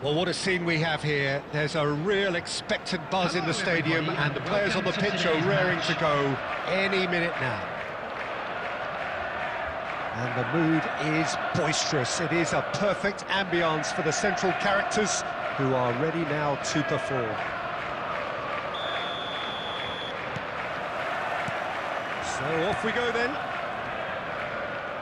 Well, what a scene we have here. There's a real expectant buzz in the stadium, and the players on the pitch are raring to go any minute now. And the mood is boisterous. It is a perfect ambience for the central characters who are ready now to perform. So off we go then.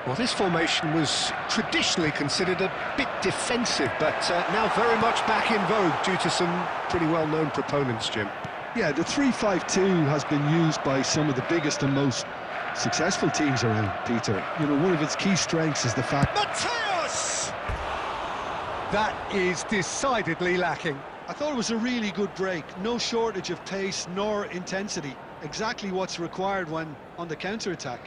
Well, this formation was traditionally considered a bit defensive, but now very much back in vogue due to some pretty well-known proponents, Jim. Yeah, the 3-5-2 has been used by some of the biggest and most successful teams around, Peter. You know, one of its key strengths is the fact... Mateus! That is decidedly lacking. I thought it was a really good break. No shortage of pace nor intensity. Exactly what's required when on the counter-attack.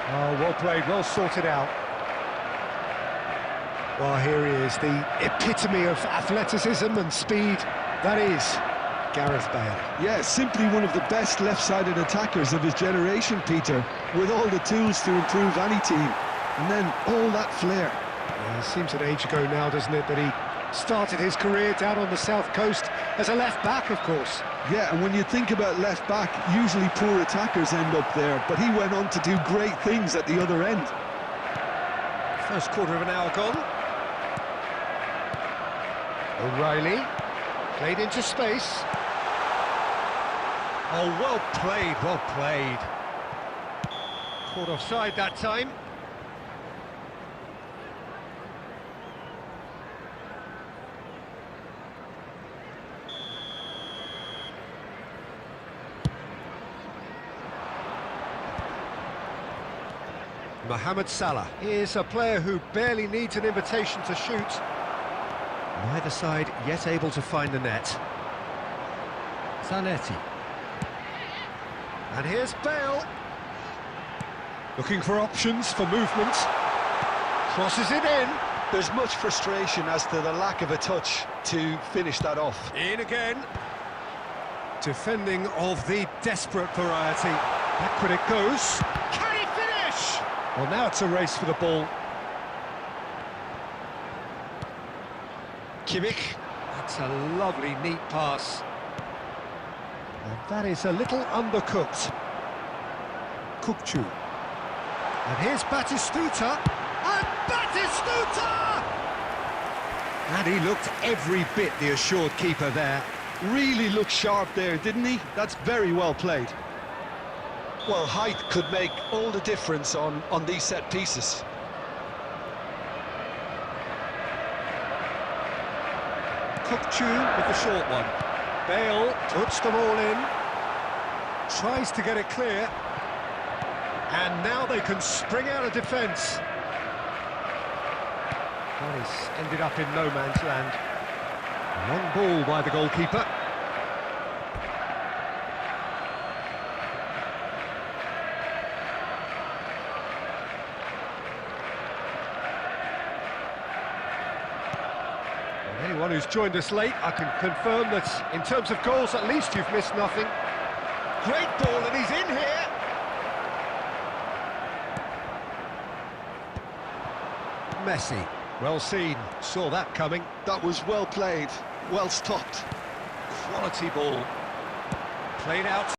Oh, well played, well sorted out. Well, here he is, the epitome of athleticism and speed. That is Gareth Bale. Yeah, simply one of the best left-sided attackers of his generation, Peter, with all the tools to improve any team. And then all that flair. Yeah, it seems an age ago now, doesn't it, that he started his career down on the south coast as a left-back, of course. Yeah, and when you think about left-back, usually poor attackers end up there, but he went on to do great things at the other end. First quarter of an hour gone. O'Reilly, played into space. Oh, well played, well played. Caught offside that time. Mohamed Salah is a player who barely needs an invitation to shoot. Neither side yet able to find the net. Zanetti. And here's Bale. Looking for options for movement. Crosses it in. There's much frustration as to the lack of a touch to finish that off. In again. Defending of the desperate variety. Backward it goes. Can he finish? Well, now it's a race for the ball. Kimmich. That's a lovely, neat pass. And that is a little undercooked. Kukçu. And here's Batistuta. And Batistuta! And he looked every bit the assured keeper there. Really looked sharp there, didn't he? That's very well played. Well, height could make all the difference on these set pieces. Kukçu with the short one. Bale puts them all in. Tries to get it clear. And now they can spring out of defence. Well, he's ended up in no man's land. Long ball by the goalkeeper. Anyone who's joined us late, I can confirm that in terms of goals, at least you've missed nothing. Great ball, and he's in here. Messi, well seen, saw that coming. That was well played, well stopped. Quality ball. Played out.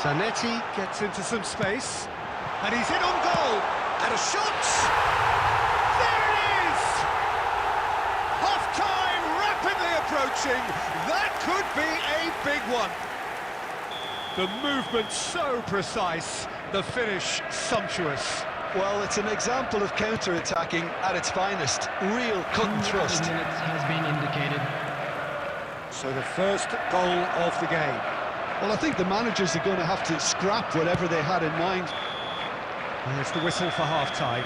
Zanetti gets into some space, and he's in on goal. And a shot! There it is! Half-time rapidly approaching. That could be a big one. The movement so precise, the finish sumptuous. Well, it's an example of counter-attacking at its finest. Real cut and thrust. Has been indicated. So the first goal of the game. Well, I think the managers are going to have to scrap whatever they had in mind. There's the whistle for half-time.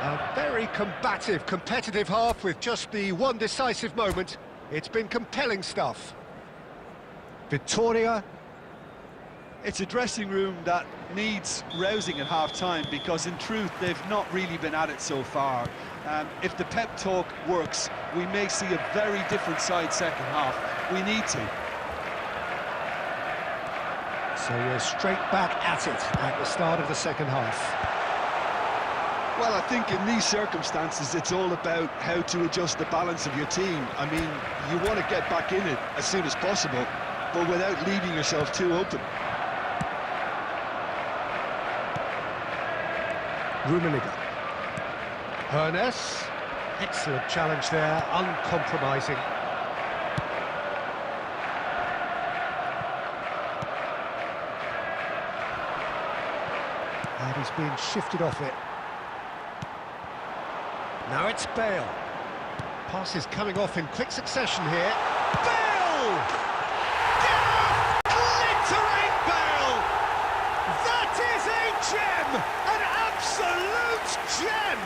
A very combative, competitive half with just the one decisive moment. It's been compelling stuff. Victoria It's a dressing room that needs rousing at half-time because, in truth, they've not really been at it so far. If the pep talk works, we may see a very different side second half. We need to. So we're straight back at it at the start of the second half. Well, I think in these circumstances, it's all about how to adjust the balance of your team. I mean, you want to get back in it as soon as possible, but without leaving yourself too open. Rummenigge. Hernes. Excellent challenge there, uncompromising. And he's being shifted off it. Now it's Bale. Pass is coming off in quick succession here. Bale! Gareth glittering Bale! That is a gem! An absolute gem!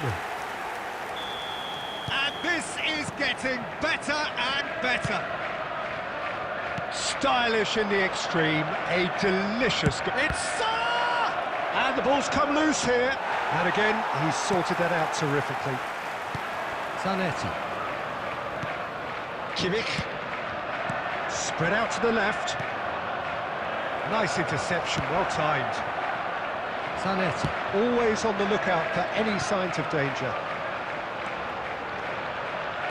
And this is getting better and better. Stylish in the extreme, a delicious goal. It's Salah! And the ball's come loose here. And again, he's sorted that out terrifically. Zanetti. Kimmich. Spread out to the left. Nice interception, well timed. Zanetti. Always on the lookout for any signs of danger.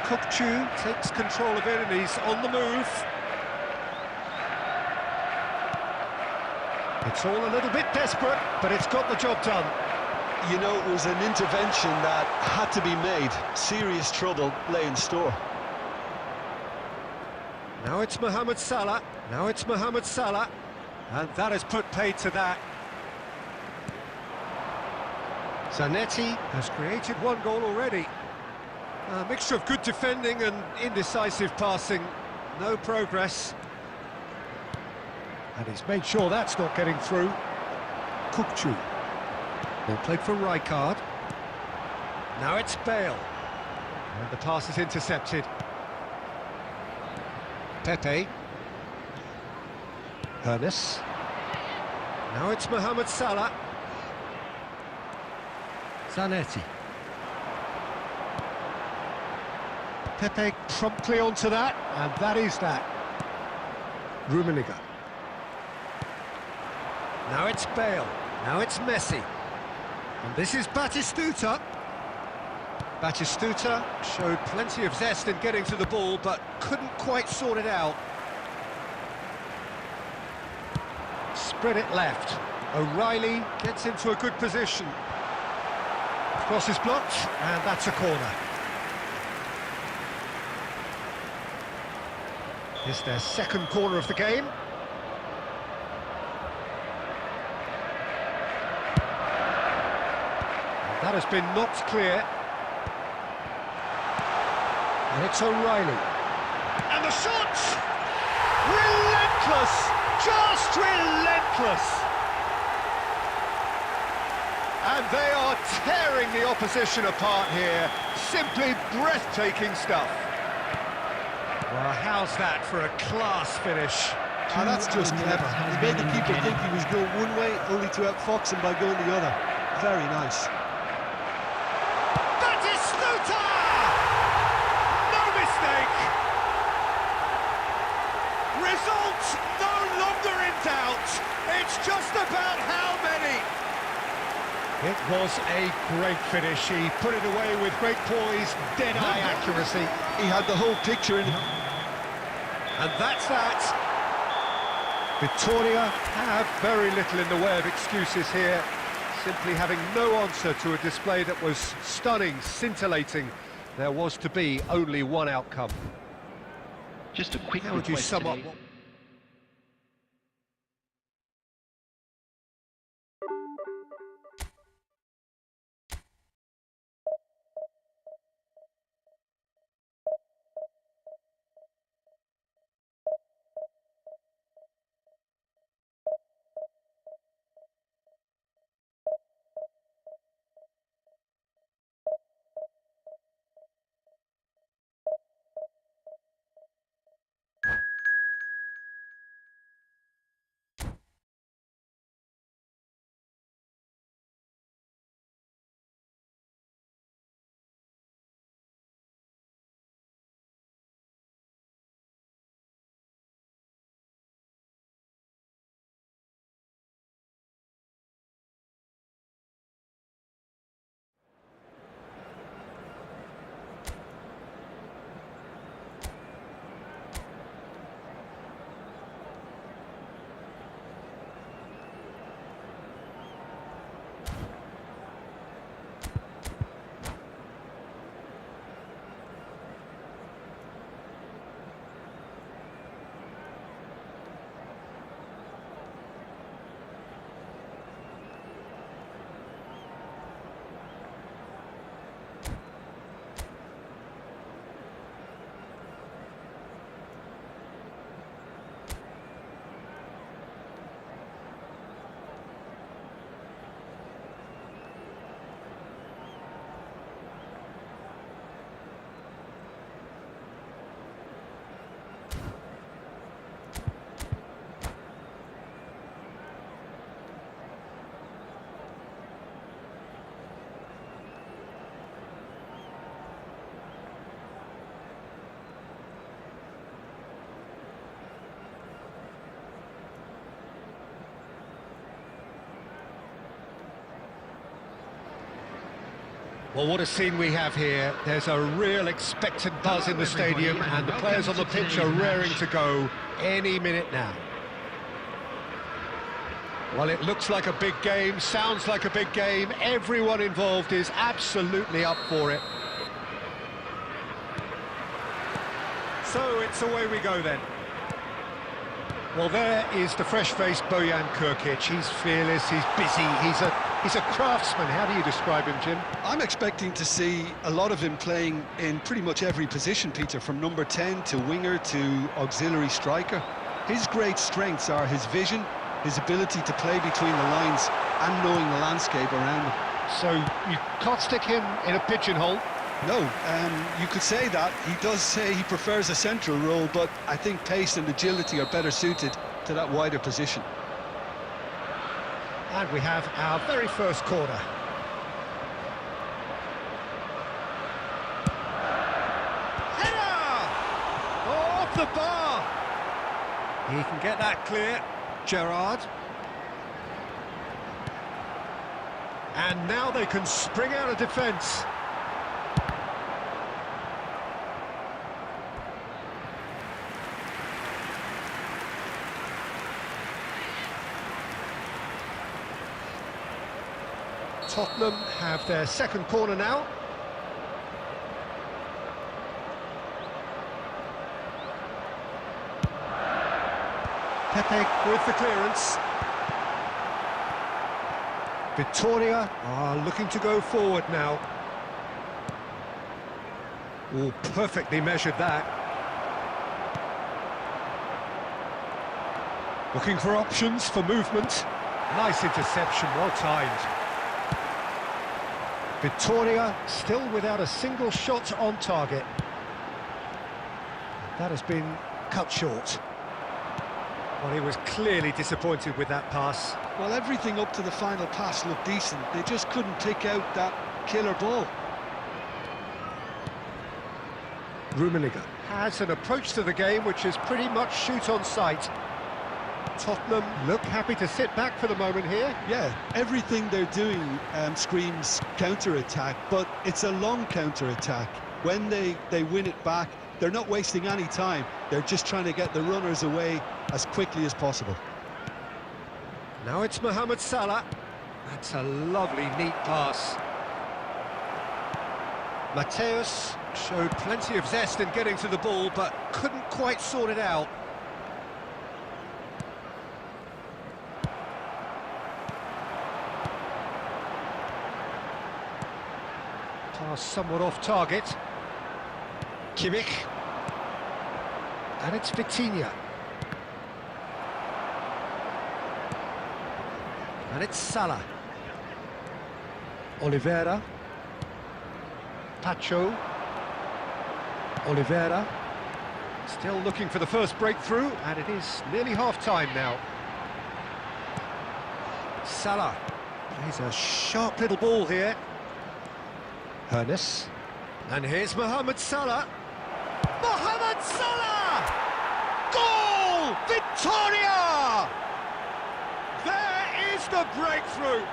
Kukçu takes control of it and he's on the move. It's all a little bit desperate, but it's got the job done. You know, it was an intervention that had to be made. Serious trouble lay in store. Now it's Mohamed Salah. Now it's Mohamed Salah. And that has put paid to that. Zanetti has created one goal already. A mixture of good defending and indecisive passing. No progress. And he's made sure that's not getting through. Kukçu. Ball played for Rijkaard. Now it's Bale. And the pass is intercepted. Pepe. Hernes. Now it's Mohamed Salah. Zanetti. Pepe promptly onto that, and that is that. Rummenigge. Now it's Bale. Now it's Messi. And this is Batistuta. Batistuta showed plenty of zest in getting to the ball, but couldn't quite sort it out. Spread it left. O'Reilly gets into a good position. Cross is blocked, and that's a corner. It's their second corner of the game. That has been knocked clear. And it's O'Reilly. And the shot! Relentless! Just relentless! And they are tearing the opposition apart here. Simply breathtaking stuff. Well, how's that for a class finish? Oh, that's just clever. He made the keeper think he was going one way, only to outfox him by going the other. Very nice. No mistake! Result no longer in doubt. It's just about how many. It was a great finish. He put it away with great poise, dead-eye accuracy. He had the whole picture in. And that's that. Victoria have very little in the way of excuses here. Simply having no answer to a display that was stunning, scintillating. There was to be only one outcome. Just a quick How would you sum up? today. Well, what a scene we have here. There's a real expectant buzz in the stadium, and the players on the pitch are raring to go any minute now. Well, it looks like a big game, sounds like a big game. Everyone involved is absolutely up for it. So it's away we go then. Well, there is the fresh-faced Bojan Krkic. He's fearless, he's busy, he's a craftsman. How do you describe him, Jim? I'm expecting to see a lot of him playing in pretty much every position, Peter, from number 10 to winger to auxiliary striker. His great strengths are his vision, his ability to play between the lines and knowing the landscape around him. So you can't stick him in a pigeonhole? No, you could say that. He does say he prefers a central role, but I think pace and agility are better suited to that wider position. And we have our very first corner. Header! Off the bar! He can get that clear. Gerrard. And now they can spring out of defence. Tottenham have their second corner now. Pepe with the clearance. Victoria are looking to go forward now. Oh, perfectly measured that. Looking for options for movement. Nice interception, well timed. Victoria still without a single shot on target. That has been cut short. Well, he was clearly disappointed with that pass. Well, everything up to the final pass looked decent. They just couldn't pick out that killer ball. Rummenigge has an approach to the game which is pretty much shoot on sight. Tottenham look happy to sit back for the moment here. Yeah, everything they're doing screams counter-attack, but it's a long counter-attack. When they win it back, they're not wasting any time. They're just trying to get the runners away as quickly as possible. Now it's Mohamed Salah. That's a lovely, neat pass. Mateus showed plenty of zest in getting to the ball, but couldn't quite sort it out. Pass somewhat off target. Kimmich. And it's Vitinha. And it's Salah. Oliveira. Pacho. Oliveira. Still looking for the first breakthrough, and it is nearly half-time now. Salah plays a sharp little ball here. Hernes. And here's Mohamed Salah. Mohamed Salah! Goal! Victoria! There is the breakthrough.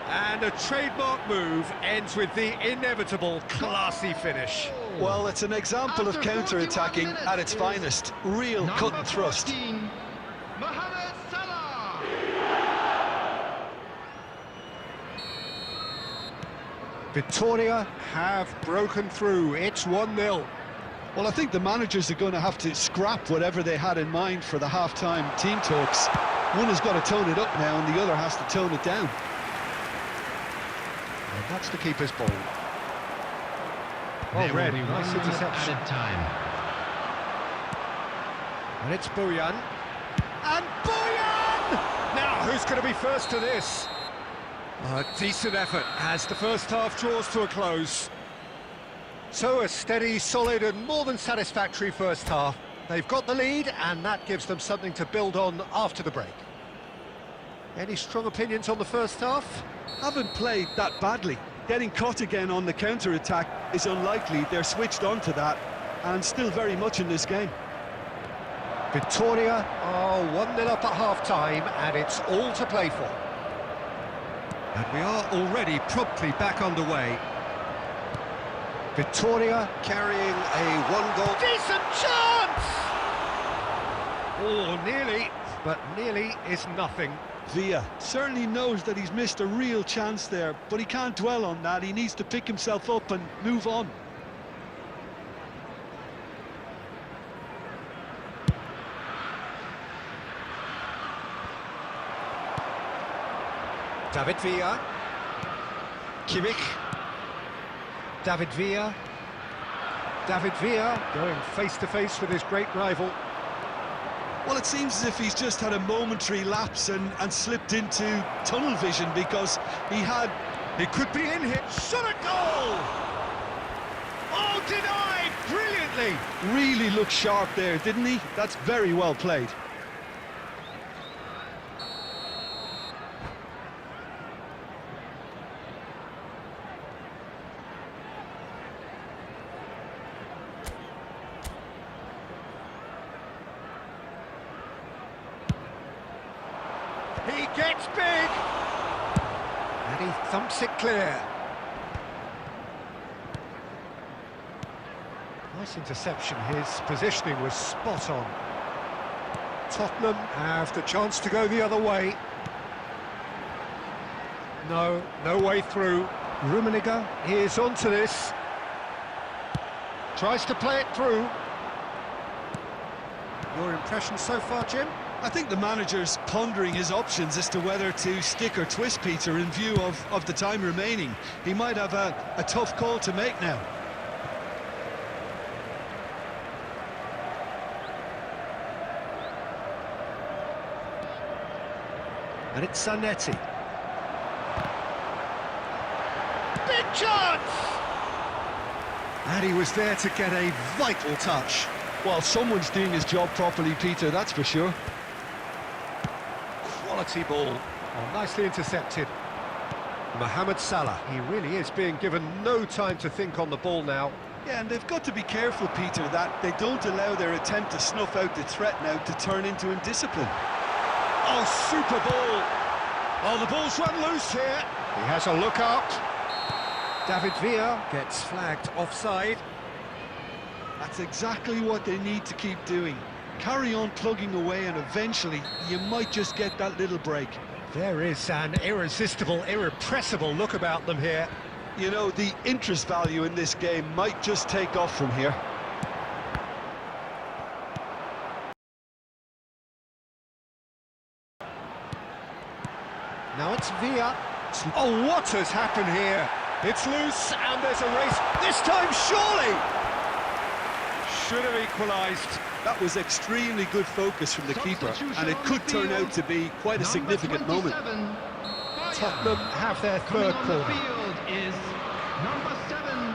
And a trademark move ends with the inevitable classy finish. Well, it's an example of counter-attacking at its finest. Real cut and thrust. Mohamed Salah! Victoria have broken through. It's 1-0. Well, I think the managers are going to have to scrap whatever they had in mind for the half-time team talks. One has got to tone it up now, and the other has to tone it down. And that's the keeper's ball. Well read, nice interception. And it's Bojan. And Bojan! Now, who's going to be first to this? A decent effort as the first half draws to a close. So a steady, solid and more than satisfactory first half. They've got the lead and that gives them something to build on after the break. Any strong opinions on the first half? Haven't played that badly. Getting caught again on the counter-attack is unlikely. They're switched on to that and still very much in this game. Victoria are 1-0 up at half-time and it's all to play for. And we are already promptly back underway. Victoria carrying a one-goal... Decent chance! Oh, nearly, but nearly is nothing. Villa certainly knows that he's missed a real chance there, but he can't dwell on that. He needs to pick himself up and move on. David Villa. Kimmich. David Villa. David Villa going face-to-face with his great rival. Well, it seems as if he's just had a momentary lapse and slipped into tunnel vision, because he had... He could be in here. Shot a goal! Oh, denied! Brilliantly! Really looked sharp there, didn't he? That's very well played. He gets big! And he thumps it clear. Nice interception. His positioning was spot on. Tottenham have the chance to go the other way. No way through. Rummenigge is onto this. Tries to play it through. Your impression so far, Jim? I think the manager's pondering his options as to whether to stick or twist Peter in view of the time remaining. He might have a tough call to make now. And it's Zanetti. Big chance! And he was there to get a vital touch. Well, someone's doing his job properly, Peter, that's for sure. Quality ball. Oh, nicely intercepted. Mohamed Salah. He really is being given no time to think on the ball now. Yeah, and they've got to be careful, Peter, that they don't allow their attempt to snuff out the threat now to turn into indiscipline. Oh, super ball! Oh, the ball's run loose here. He has a look up. David Villa gets flagged offside. That's exactly what they need to keep doing. Carry on plugging away, and eventually you might just get that little break. There is an irresistible, irrepressible look about them here. You know, the interest value in this game might just take off from here. Now it's Villa. Oh, what has happened here? It's loose, and there's a race. This time, surely! Should have equalised. That was extremely good focus from the keeper, and it could turn out to be quite a significant moment. Tottenham have their third corner. On the field is number 7,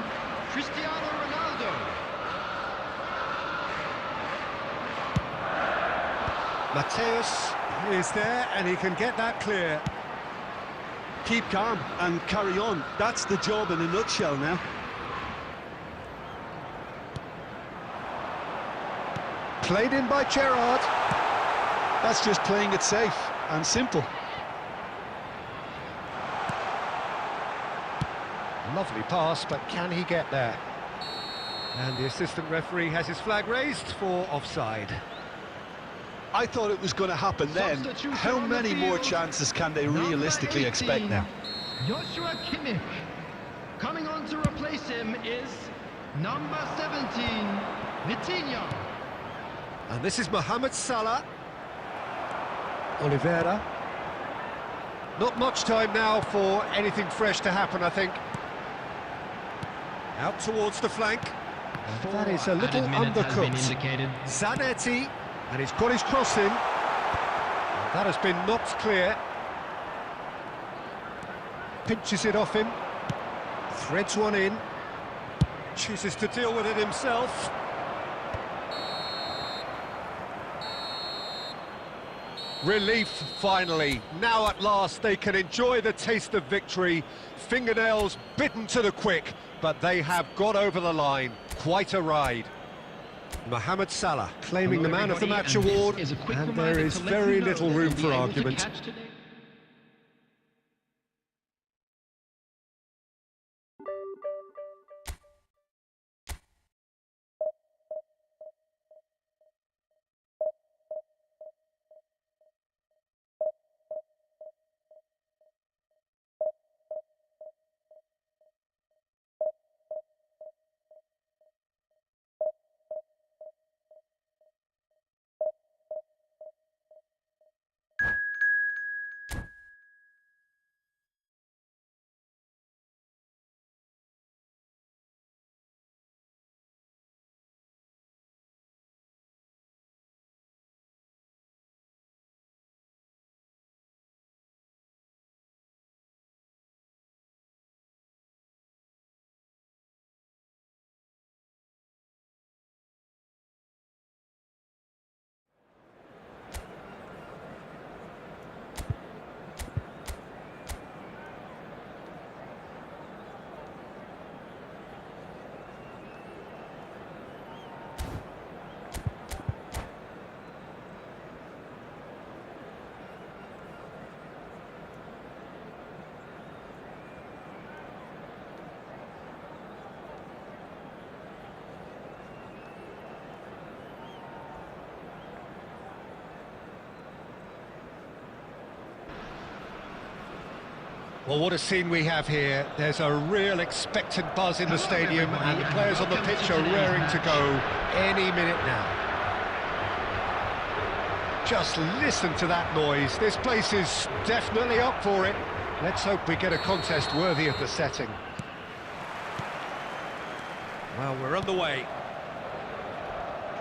Cristiano Ronaldo. Mateus is there, and he can get that clear. Keep calm and carry on. That's the job in a nutshell now. Played in by Gerrard. That's just playing it safe and simple. Lovely pass, but can he get there? And the assistant referee has his flag raised for offside. I thought it was going to happen then. How many more chances can they realistically expect now? Joshua Kimmich. Coming on to replace him is number 17, Vitinha. And this is Mohamed Salah. Oliveira. Not much time now for anything fresh to happen, I think. Out towards the flank. And that is a little undercooked. Zanetti. And he's got his cross in. And that has been knocked clear. Pinches it off him. Threads one in. Chooses to deal with it himself. Relief, finally. Now at last they can enjoy the taste of victory. Fingernails bitten to the quick, but they have got over the line. Quite a ride. Mohamed Salah claiming the Man of the Match award, and there is very little room for argument. Well, what a scene we have here. There's a real expectant buzz in the stadium, and the players on the pitch are raring to go any minute now. Just listen to that noise. This place is definitely up for it. Let's hope we get a contest worthy of the setting. Well, we're underway.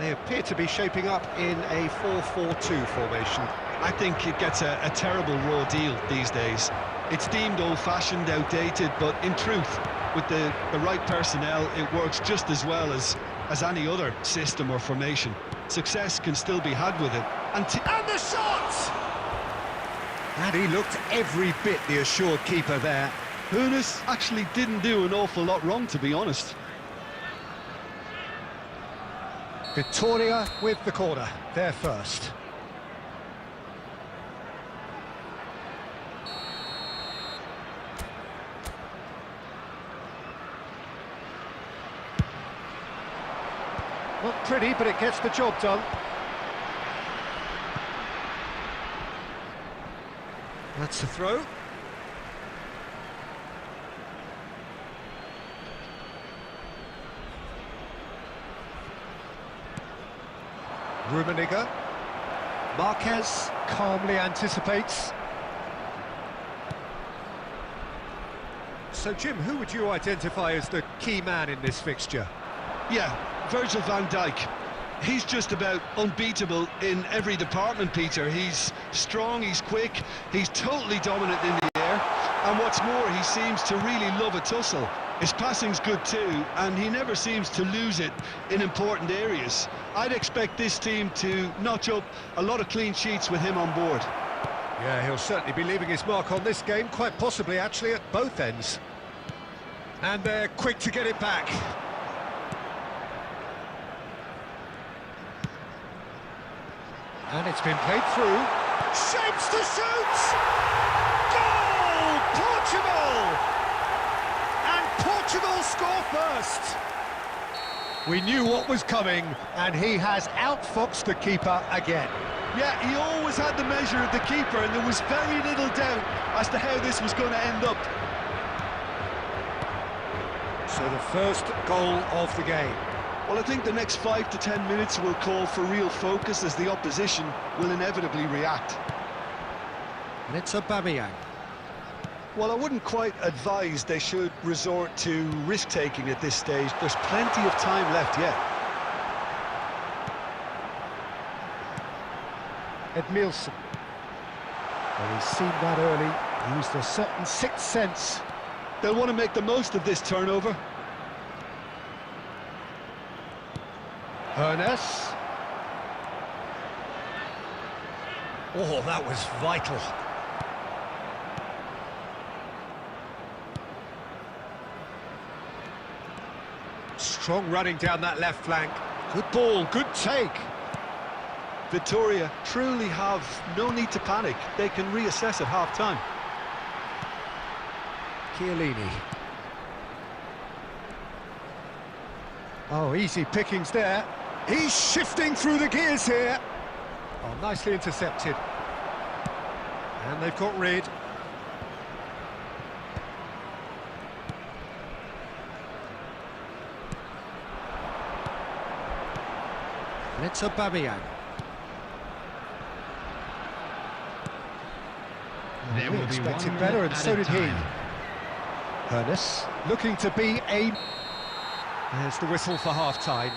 They appear to be shaping up in a 4-4-2 formation. I think it gets a terrible raw deal these days. It's deemed old-fashioned, outdated, but in truth, with the right personnel, it works just as well as any other system or formation. Success can still be had with it. And the shot! And he looked every bit the assured keeper there. Hooness actually didn't do an awful lot wrong, to be honest. Victoria with the corner, they're first. Not pretty, but it gets the job done. That's the throw. Rummenigge. Marquez calmly anticipates. So, Jim, who would you identify as the key man in this fixture? Yeah, Virgil van Dijk. He's just about unbeatable in every department, Peter. He's strong, he's quick, he's totally dominant in the air, and what's more, he seems to really love a tussle. His passing's good too, and he never seems to lose it in important areas. I'd expect this team to notch up a lot of clean sheets with him on board. Yeah, he'll certainly be leaving his mark on this game, quite possibly actually at both ends. And they're quick to get it back. And it's been played through. Shapes to shoot! Goal! Portugal! And Portugal score first. We knew what was coming, and he has outfoxed the keeper again. Yeah, he always had the measure of the keeper, and there was very little doubt as to how this was going to end up. So the first goal of the game. Well, I think the next 5 to 10 minutes will call for real focus as the opposition will inevitably react. And it's Aubameyang. Well, I wouldn't quite advise they should resort to risk-taking at this stage. There's plenty of time left yet. Edmilson. Well, he's seen that early, used a certain sixth sense. They'll want to make the most of this turnover. Ernest. Oh, that was vital. Strong running down that left flank. Good ball, good take. Victoria truly have no need to panic. They can reassess at half-time. Chiellini. Oh, easy pickings there. He's shifting through the gears here. Oh, nicely intercepted. And they've got rid. And it's Aubameyang. There We will be expected 1 better, minute and so added did he. time. Ernest looking to be a... There's the whistle for half-time.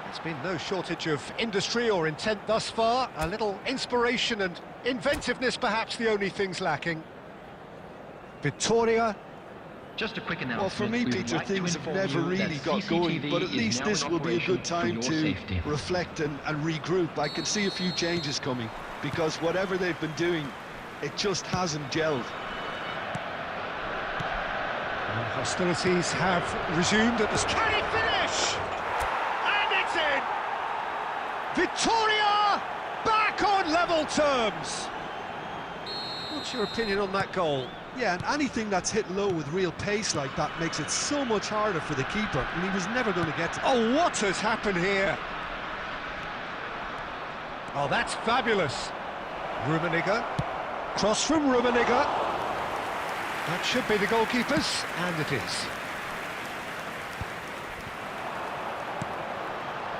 There's been no shortage of industry or intent thus far. A little inspiration and inventiveness, perhaps the only things lacking. Victoria. Just a quick announcement. Well, for me, We would Peter, like to things have inform never you really that got going, CCTV but at is least now this in will be a good operation for time your to safety. reflect and regroup. I can see a few changes coming, because whatever they've been doing, it just hasn't gelled. And hostilities have resumed at the... Can he finish? And it's in! Victoria back on level terms! What's your opinion on that goal? Yeah, and anything that's hit low with real pace like that makes it so much harder for the keeper, and he was never going to get to it. Oh, what has happened here? Oh, that's fabulous. Rummenigge. Cross from Rummenigge. That should be the goalkeeper's, and it is.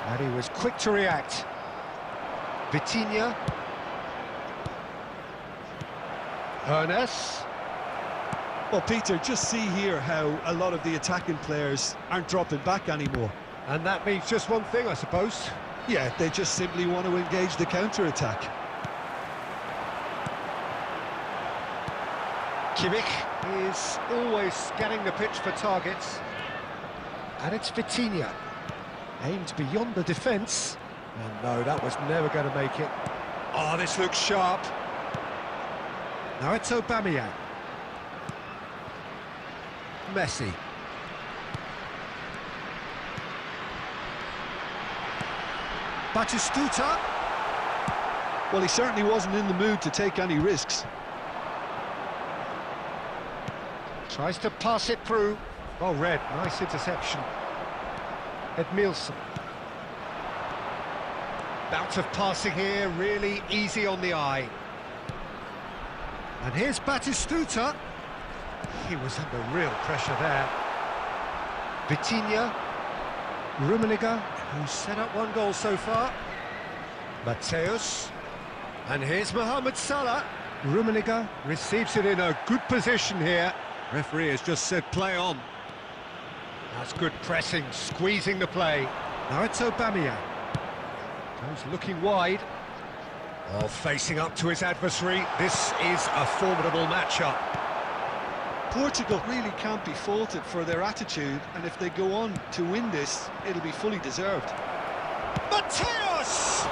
And he was quick to react. Vitinha. Ernest. Well, Peter, just see here how a lot of the attacking players aren't dropping back anymore. And that means just one thing, I suppose. Yeah, they just simply want to engage the counter-attack. Kimmich is always scanning the pitch for targets. And it's Vitinha. Aimed beyond the defence. And no, that was never going to make it. Oh, this looks sharp. Now it's Aubameyang. Messi. Batistuta. Well, he certainly wasn't in the mood to take any risks. Tries to pass it through. Oh, Red, nice interception. Edmilson. Bout of passing here, really easy on the eye. And here's Batistuta. He was under real pressure there. Vitinha. Rummenigge, who's set up one goal so far. Mateus. And here's Mohamed Salah. Rummenigge receives it in a good position here. Referee has just said play on. That's good pressing, squeezing the play. Now it's Aubameyang. Goes looking wide. Oh, facing up to his adversary. This is a formidable matchup. Portugal really can't be faulted for their attitude, and if they go on to win this, it'll be fully deserved. Mateus!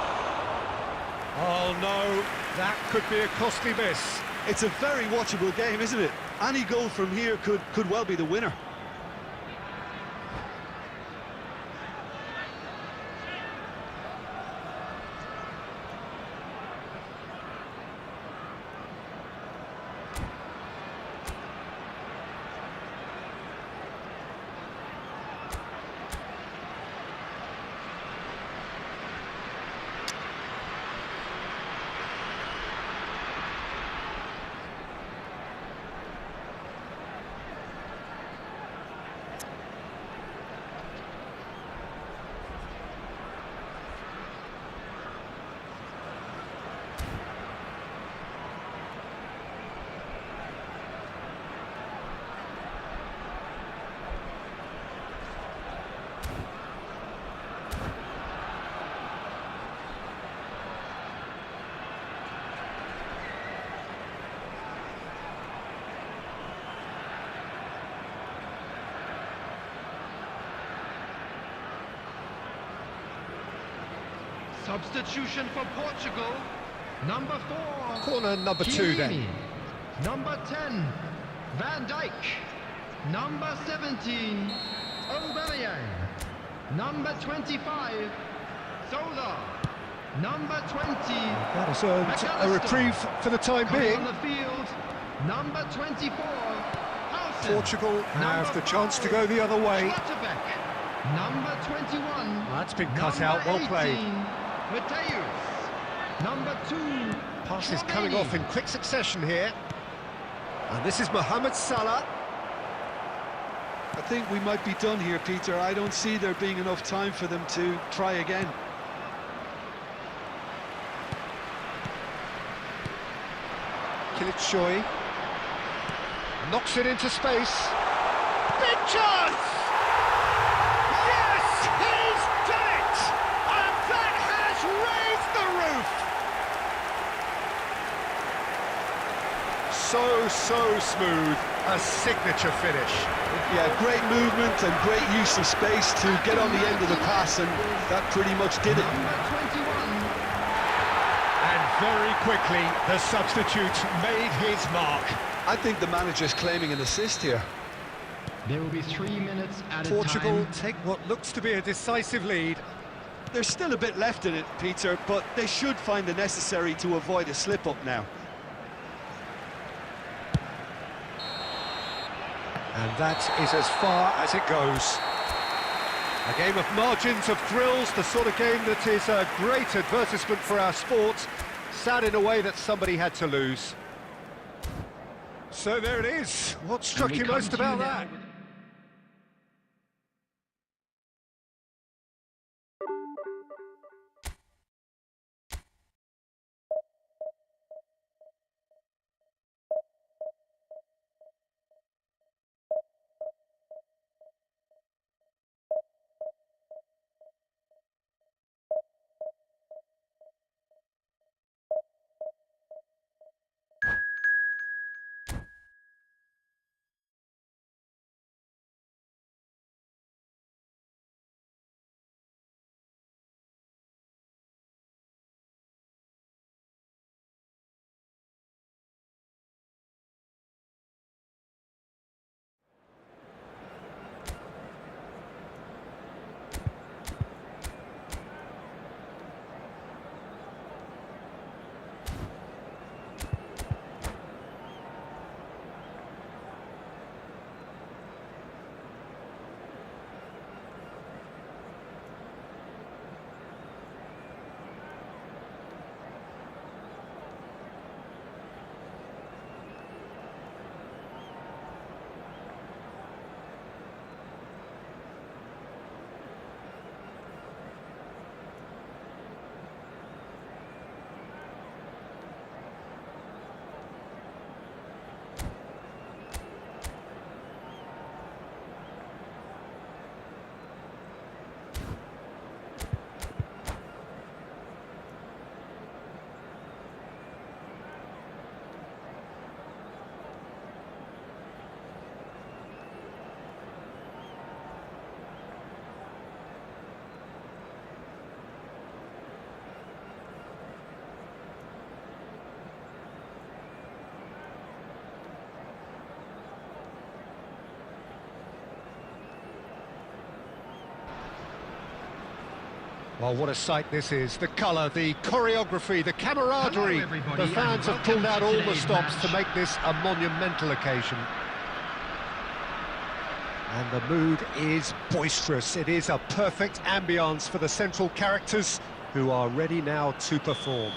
Oh no, that could be a costly miss. It's a very watchable game, isn't it? Any goal from here could well be the winner. Substitution for Portugal. Number 4. Corner number 2 then. Chiellini. Number 10. Van Dijk. Number 17. Aubameyang. Number 25. Zola. Number 20. That has earned a reprieve for the time Coming being. on the field. Number 24. Housen. Portugal have Number the chance to 5, go the other way. Schlotterbeck. Number 21. That's been cut Number out, well played. 18, Mateus. Number 2. Pass is Chouameni. coming off in quick succession here. And this is Mohamed Salah. I think we might be done here, Peter. I don't see there being enough time for them to try again. Kılıçsoy knocks it into space. Big chance! Yes, he's done it! And that has raised the roof! So smooth, a signature finish. Yeah, great movement and great use of space to get on the end of the pass, and that pretty much did it. Number 21. And very quickly, the substitute made his mark. I think the manager's claiming an assist here. There will be 3 minutes at a Portugal time. take what looks to be a decisive lead. There's still a bit left in it, Peter, but they should find the necessary to avoid a slip-up now. And that is as far as it goes. A game of margins, of thrills, the sort of game that is a great advertisement for our sport. Sad in a way that somebody had to lose. So there it is. What struck And we you come most to about now that? with- Well, what a sight this is. The colour, the choreography, the camaraderie. Hello, everybody, The fans and have pulled welcome out to all the today's stops to match. make this a monumental occasion. And the mood is boisterous. It is a perfect ambience for the central characters who are ready now to perform.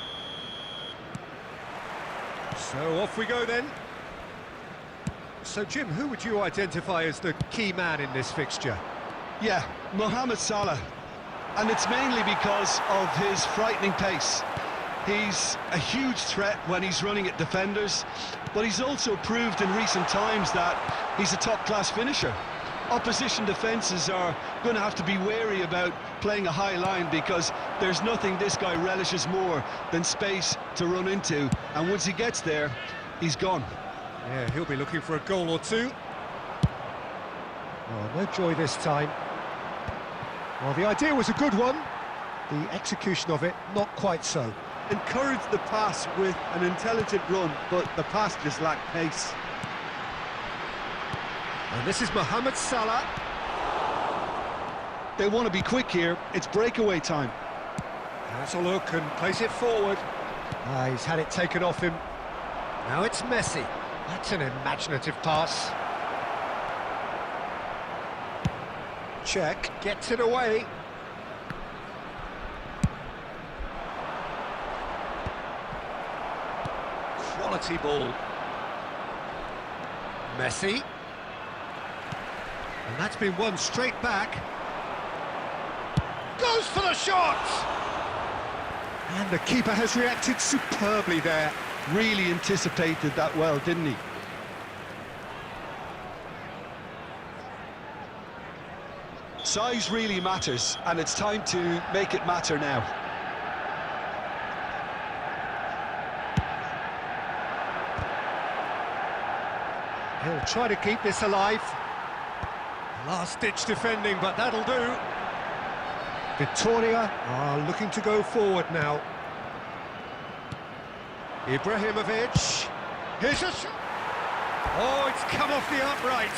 So off we go then. So Jim, who would you identify as the key man in this fixture? Yeah, Mohamed Salah. And it's mainly because of his frightening pace. He's a huge threat when he's running at defenders, but he's also proved in recent times that he's a top-class finisher. Opposition defences are going to have to be wary about playing a high line because there's nothing this guy relishes more than space to run into, and once he gets there, he's gone. Yeah, he'll be looking for a goal or two. Oh, no joy this time. Well, the idea was a good one. The execution of it, not quite so. Encouraged the pass with an intelligent run, but the pass just lacked pace. And this is Mohamed Salah. They want to be quick here. It's breakaway time. Has a look and plays it forward. He's had it taken off him. Now it's Messi. That's an imaginative pass. Check, gets it away. Quality ball. Messi. And that's been won straight back. Goes for the shot! And the keeper has reacted superbly there. Really anticipated that well, didn't he? Size really matters, and it's time to make it matter now. He'll try to keep this alive. Last-ditch defending, but that'll do. Victoria are looking to go forward now. Ibrahimovic. Here's a shot. Oh, it's come off the upright.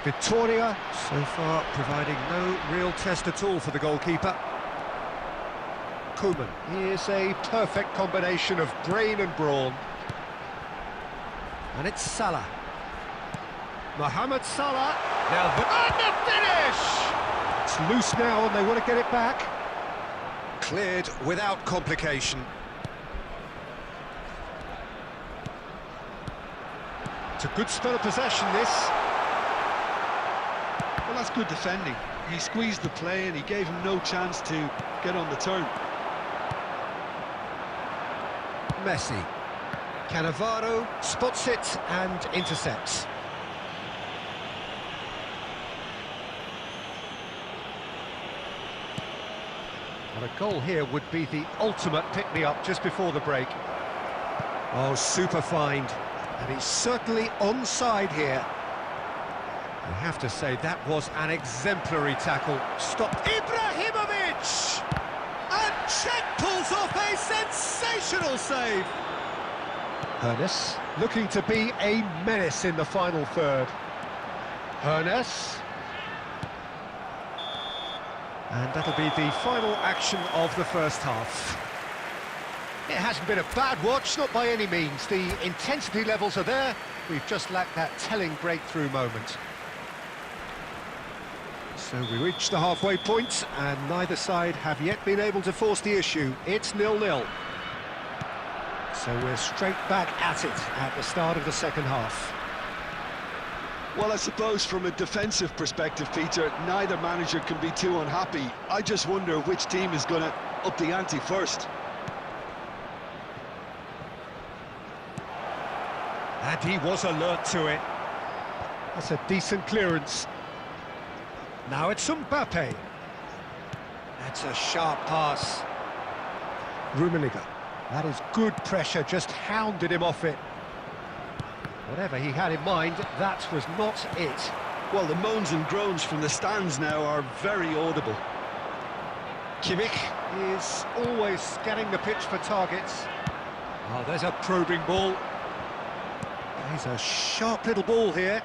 Victoria, so far, providing no real test at all for the goalkeeper. Koeman, here's a perfect combination of brain and brawn. And it's Salah. Mohamed Salah. Now the finish! It's loose now and they want to get it back. Cleared without complication. It's a good spell of possession, this. Well, that's good defending. He squeezed the play and he gave him no chance to get on the turn. Messi. Cannavaro spots it and intercepts. And a goal here would be the ultimate pick-me-up just before the break. Oh, super find. And he's certainly onside here. I have to say, that was an exemplary tackle. Stop. Ibrahimovic! And Czech pulls off a sensational save. Hernes looking to be a menace in the final third. Hernes. And that'll be the final action of the first half. It hasn't been a bad watch, not by any means. The intensity levels are there. We've just lacked that telling breakthrough moment. So we reach the halfway point, and neither side have yet been able to force the issue. It's 0-0. So we're straight back at it at the start of the second half. Well, I suppose from a defensive perspective, Peter, neither manager can be too unhappy. I just wonder which team is going to up the ante first. And he was alert to it. That's a decent clearance. Now it's Mbappe. That's a sharp pass. Rummenigge. That is good pressure, just hounded him off it. Whatever he had in mind, that was not it. Well, the moans and groans from the stands now are very audible. Kimmich is always scanning the pitch for targets. Oh, there's a probing ball. There's a sharp little ball here.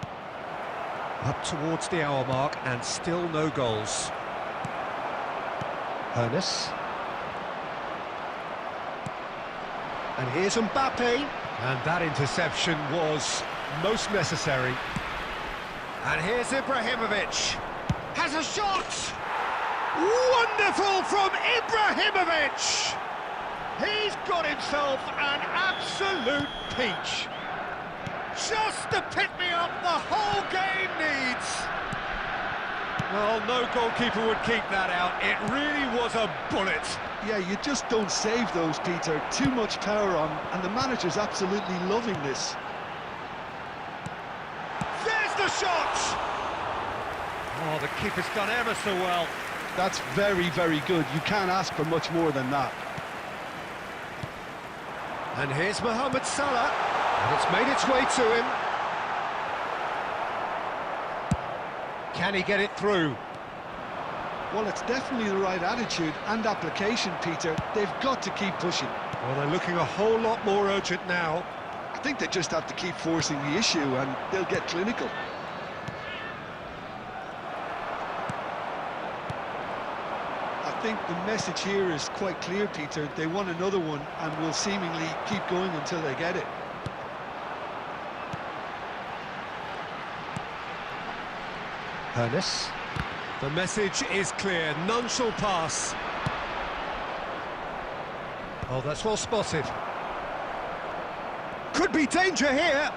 Up towards the hour mark, and still no goals. Hernes. And here's Mbappe. And that interception was most necessary. And here's Ibrahimovic. Has a shot! Wonderful from Ibrahimovic! He's got himself an absolute peach. Just the pick-me-up the whole game needs. Well, no goalkeeper would keep that out. It really was a bullet. Yeah, you just don't save those, Peter. Too much power on, and the manager's absolutely loving this. There's the shot! Oh, the keeper's done ever so well. That's very, very good. You can't ask for much more than that. And here's Mohamed Salah. And it's made its way to him. Can he get it through? Well, it's definitely the right attitude and application, Peter. They've got to keep pushing. Well, they're looking a whole lot more urgent now. I think they just have to keep forcing the issue and they'll get clinical. I think the message here is quite clear, Peter. They want another one and will seemingly keep going until they get it. Hernes. The message is clear, none shall pass. Oh, that's well spotted. Could be danger here.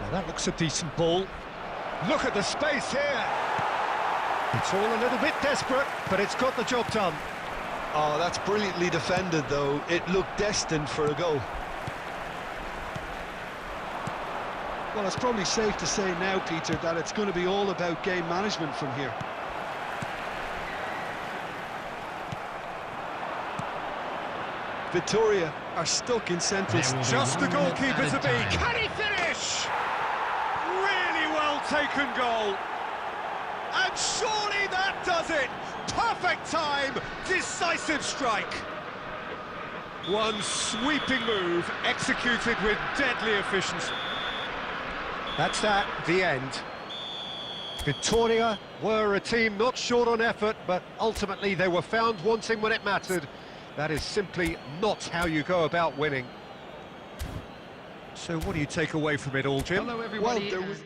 Now that looks a decent ball. Look at the space here. It's all a little bit desperate, but it's got the job done. Oh, that's brilliantly defended, though. It looked destined for a goal. Well, it's probably safe to say now, Peter, that it's going to be all about game management from here. Victoria are stuck in central. Just the goalkeeper to be. Can he finish? Really well taken goal. And surely that does it. Perfect time, decisive strike. One sweeping move, executed with deadly efficiency. That's that, the end. Victoria were a team not short on effort, but ultimately they were found wanting when it mattered. That is simply not how you go about winning. So what do you take away from it all, Jim? Hello, everybody. Well, there was...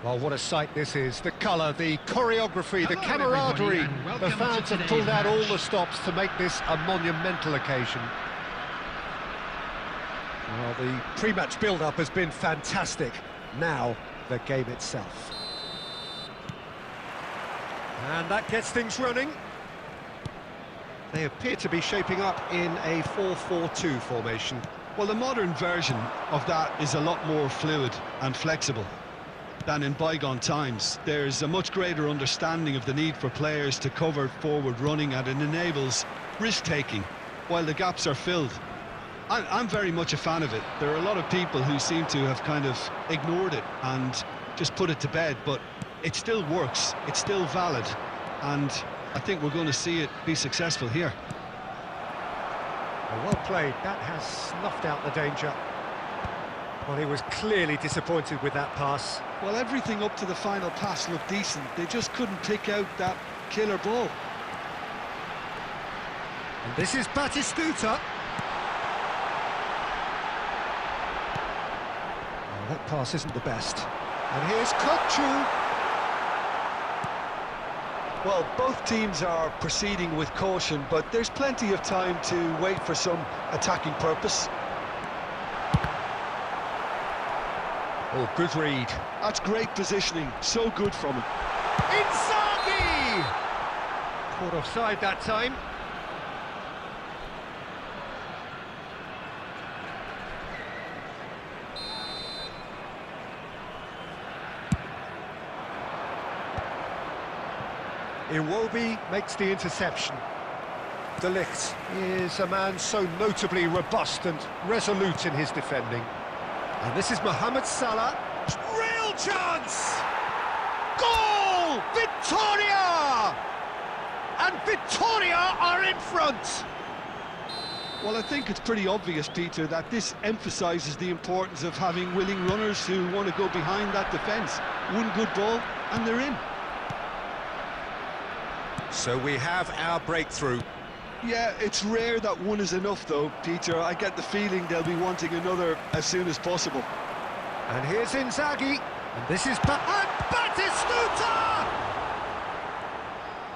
Well, what a sight this is. The colour, the choreography, the Hello, camaraderie. everybody, and The welcome fans to have pulled today's out all match. the stops to make this a monumental occasion. Well, the pre-match build-up has been fantastic. Now, the game itself. And that gets things running. They appear to be shaping up in a 4-4-2 formation. Well, the modern version of that is a lot more fluid and flexible than in bygone times. There's a much greater understanding of the need for players to cover forward running, and it enables risk-taking while the gaps are filled. I'm very much a fan of it. There are a lot of people who seem to have kind of ignored it and just put it to bed, but it still works, it's still valid, and I think we're going to see it be successful here. Well played. That has snuffed out the danger. Well, he was clearly disappointed with that pass. Well, everything up to the final pass looked decent. They just couldn't pick out that killer ball. And this is Batistuta. Oh, that pass isn't the best. And here's Kokchu. Well, both teams are proceeding with caution, but there's plenty of time to wait for some attacking purpose. Oh, good read. That's great positioning, so good from him. Inzaghi! Caught offside that time. Iwobi makes the interception. De Ligt is a man so notably robust and resolute in his defending. And this is Mohamed Salah. Real chance! Goal! Victoria! And Victoria are in front! Well, I think it's pretty obvious, Peter, that this emphasises the importance of having willing runners who want to go behind that defence. One good ball, and they're in. So we have our breakthrough. Yeah, it's rare that one is enough, though, Peter. I get the feeling they'll be wanting another as soon as possible. And here's Inzaghi. And this is Batistuta!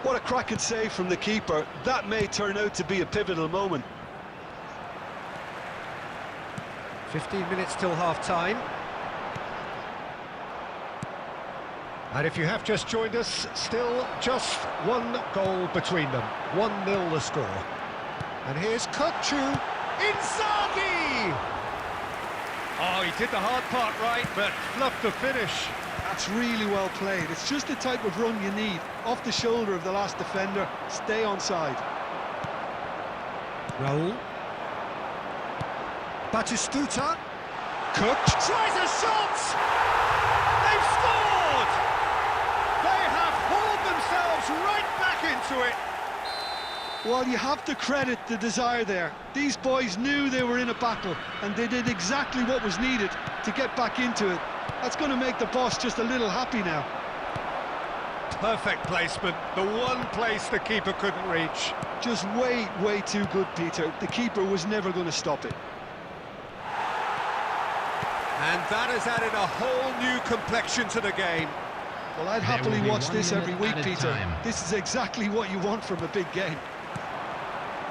What a cracking save from the keeper. That may turn out to be a pivotal moment. 15 minutes till half-time. And if you have just joined us, still just one goal between them. 1-0 the score. And here's Kukçu. Inzaghi! Oh, he did the hard part right, but fluffed the finish. That's really well played. It's just the type of run you need. Off the shoulder of the last defender, stay onside. Raul. Batistuta. Cook tries a shot! They've scored! They have hauled themselves right back into it. Well, you have to credit the desire there. These boys knew they were in a battle, and they did exactly what was needed to get back into it. That's going to make the boss just a little happy now. Perfect placement, the one place the keeper couldn't reach. Just way too good, Peter. The keeper was never going to stop it. And that has added a whole new complexion to the game. Well, I'd happily watch this every week, Peter. This is exactly what you want from a big game.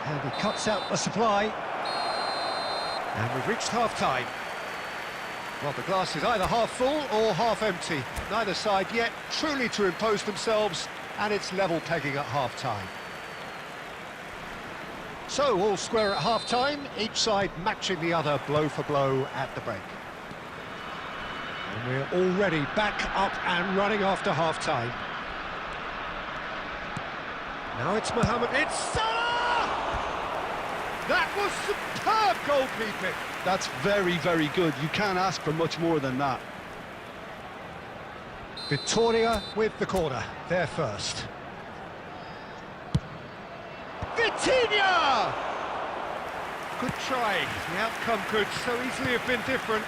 And he cuts out the supply. And we've reached half-time. Well, the glass is either half full or half empty. Neither side yet truly to impose themselves, and it's level pegging at half-time. So, all square at half-time, each side matching the other blow for blow at the break. And we're already back up and running after half-time. Now it's Mohamed. It's Salah! That was superb goalkeeping. That's very good. You can't ask for much more than that. Victoria with the corner. They're first. Vitinha! Good try. The outcome could so easily have been different.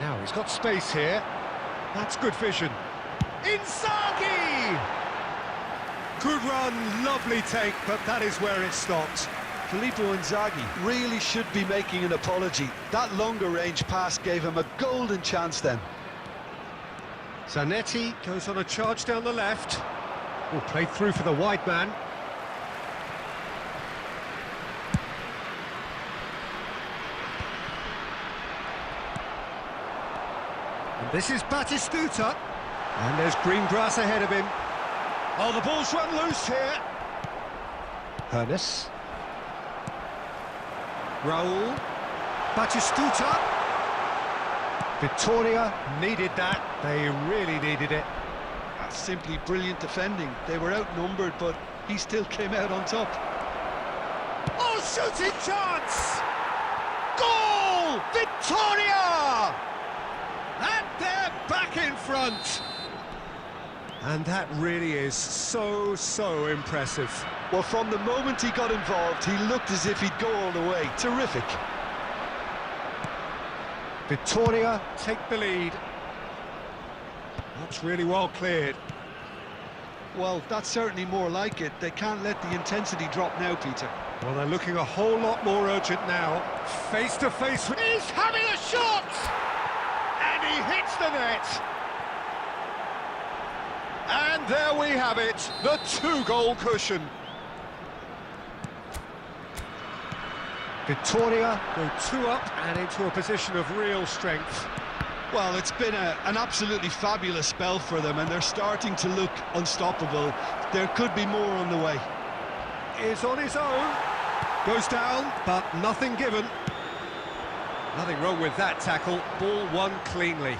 Now he's got space here. That's good vision. Inzaghi! Good run, lovely take, but that is where it stopped. Filippo Inzaghi really should be making an apology. That longer range pass gave him a golden chance then. Zanetti goes on a charge down the left. Oh, played through for the wide man. And this is Batistuta. And there's green grass ahead of him. Oh, the ball's run loose here. Hernes. Raul. Batistuta. Victoria needed that. They really needed it. That's simply brilliant defending. They were outnumbered, but he still came out on top. Oh, shooting chance! Goal! Victoria! And they're back in front. And that really is so impressive. Well, from the moment he got involved, he looked as if he'd go all the way. Terrific. Victoria take the lead. That's really well cleared. Well, that's certainly more like it. They can't let the intensity drop now, Peter. Well, they're looking a whole lot more urgent now. Face to face with... He's having a shot! And he hits the net. And there we have it, the 2-goal cushion. Victoria go 2 up and into a position of real strength. Well, it's been an absolutely fabulous spell for them, and they're starting to look unstoppable. There could be more on the way. Is on his own. Goes down, but nothing given. Nothing wrong with that tackle. Ball won cleanly.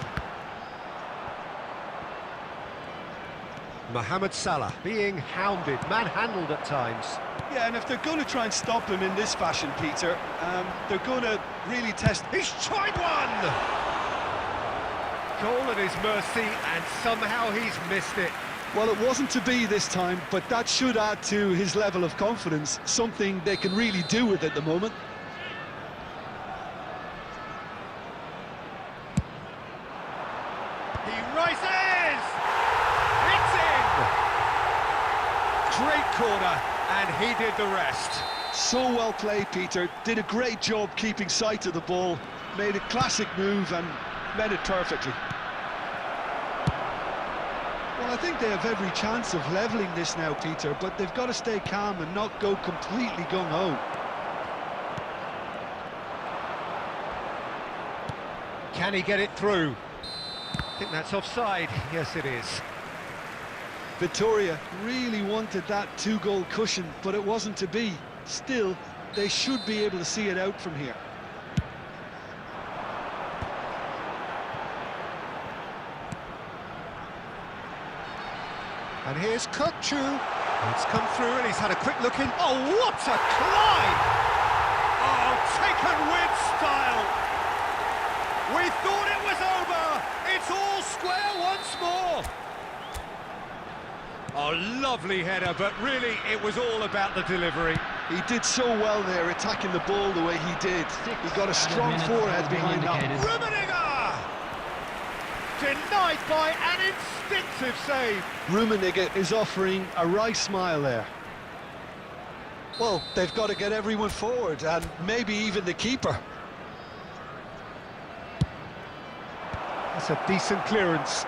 Mohamed Salah being hounded, manhandled at times. Yeah, and if they're going to try and stop him in this fashion, Peter, they're going to really test... He's tried one! Goal at his mercy, and somehow he's missed it. Well, it wasn't to be this time, but that should add to his level of confidence, something they can really do with at the moment. He rises! It's in! Great corner, and he did the rest. So well played, Peter. Did a great job keeping sight of the ball, made a classic move and met it perfectly. Well, I think they have every chance of levelling this now, Peter, but they've got to stay calm and not go completely gung-ho. Can he get it through? I think that's offside. Yes, it is. Victoria really wanted that two-goal cushion, but it wasn't to be. Still, they should be able to see it out from here. And here's Kukçu. It's come through and he's had a quick look in. Oh, what a climb! Oh, taken with style. We thought it was over. It's all square once more. Oh, lovely header, but really it was all about the delivery. He did so well there, attacking the ball the way he did. He got a strong forehead behind that. Rummenigge! Denied by an instinctive save. Rummenigge is offering a wry smile there. Well, they've got to get everyone forward, and maybe even the keeper. That's a decent clearance.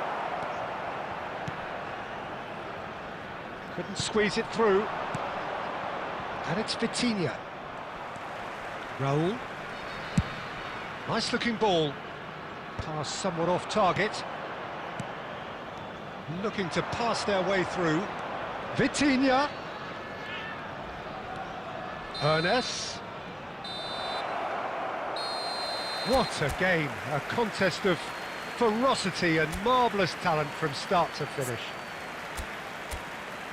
Couldn't squeeze it through. And it's Vitinha. Raul. Nice looking ball. Pass somewhat off target. Looking to pass their way through. Vitinha. Ernest. What a game. A contest of ferocity and marvellous talent from start to finish.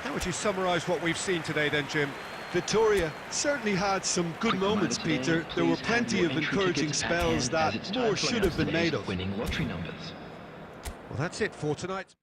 How would you summarise what we've seen today then, Jim? Victoria certainly had some good moments, Peter. There were plenty of encouraging spells that more should have been made of. Winning lottery numbers. Well, that's it for tonight.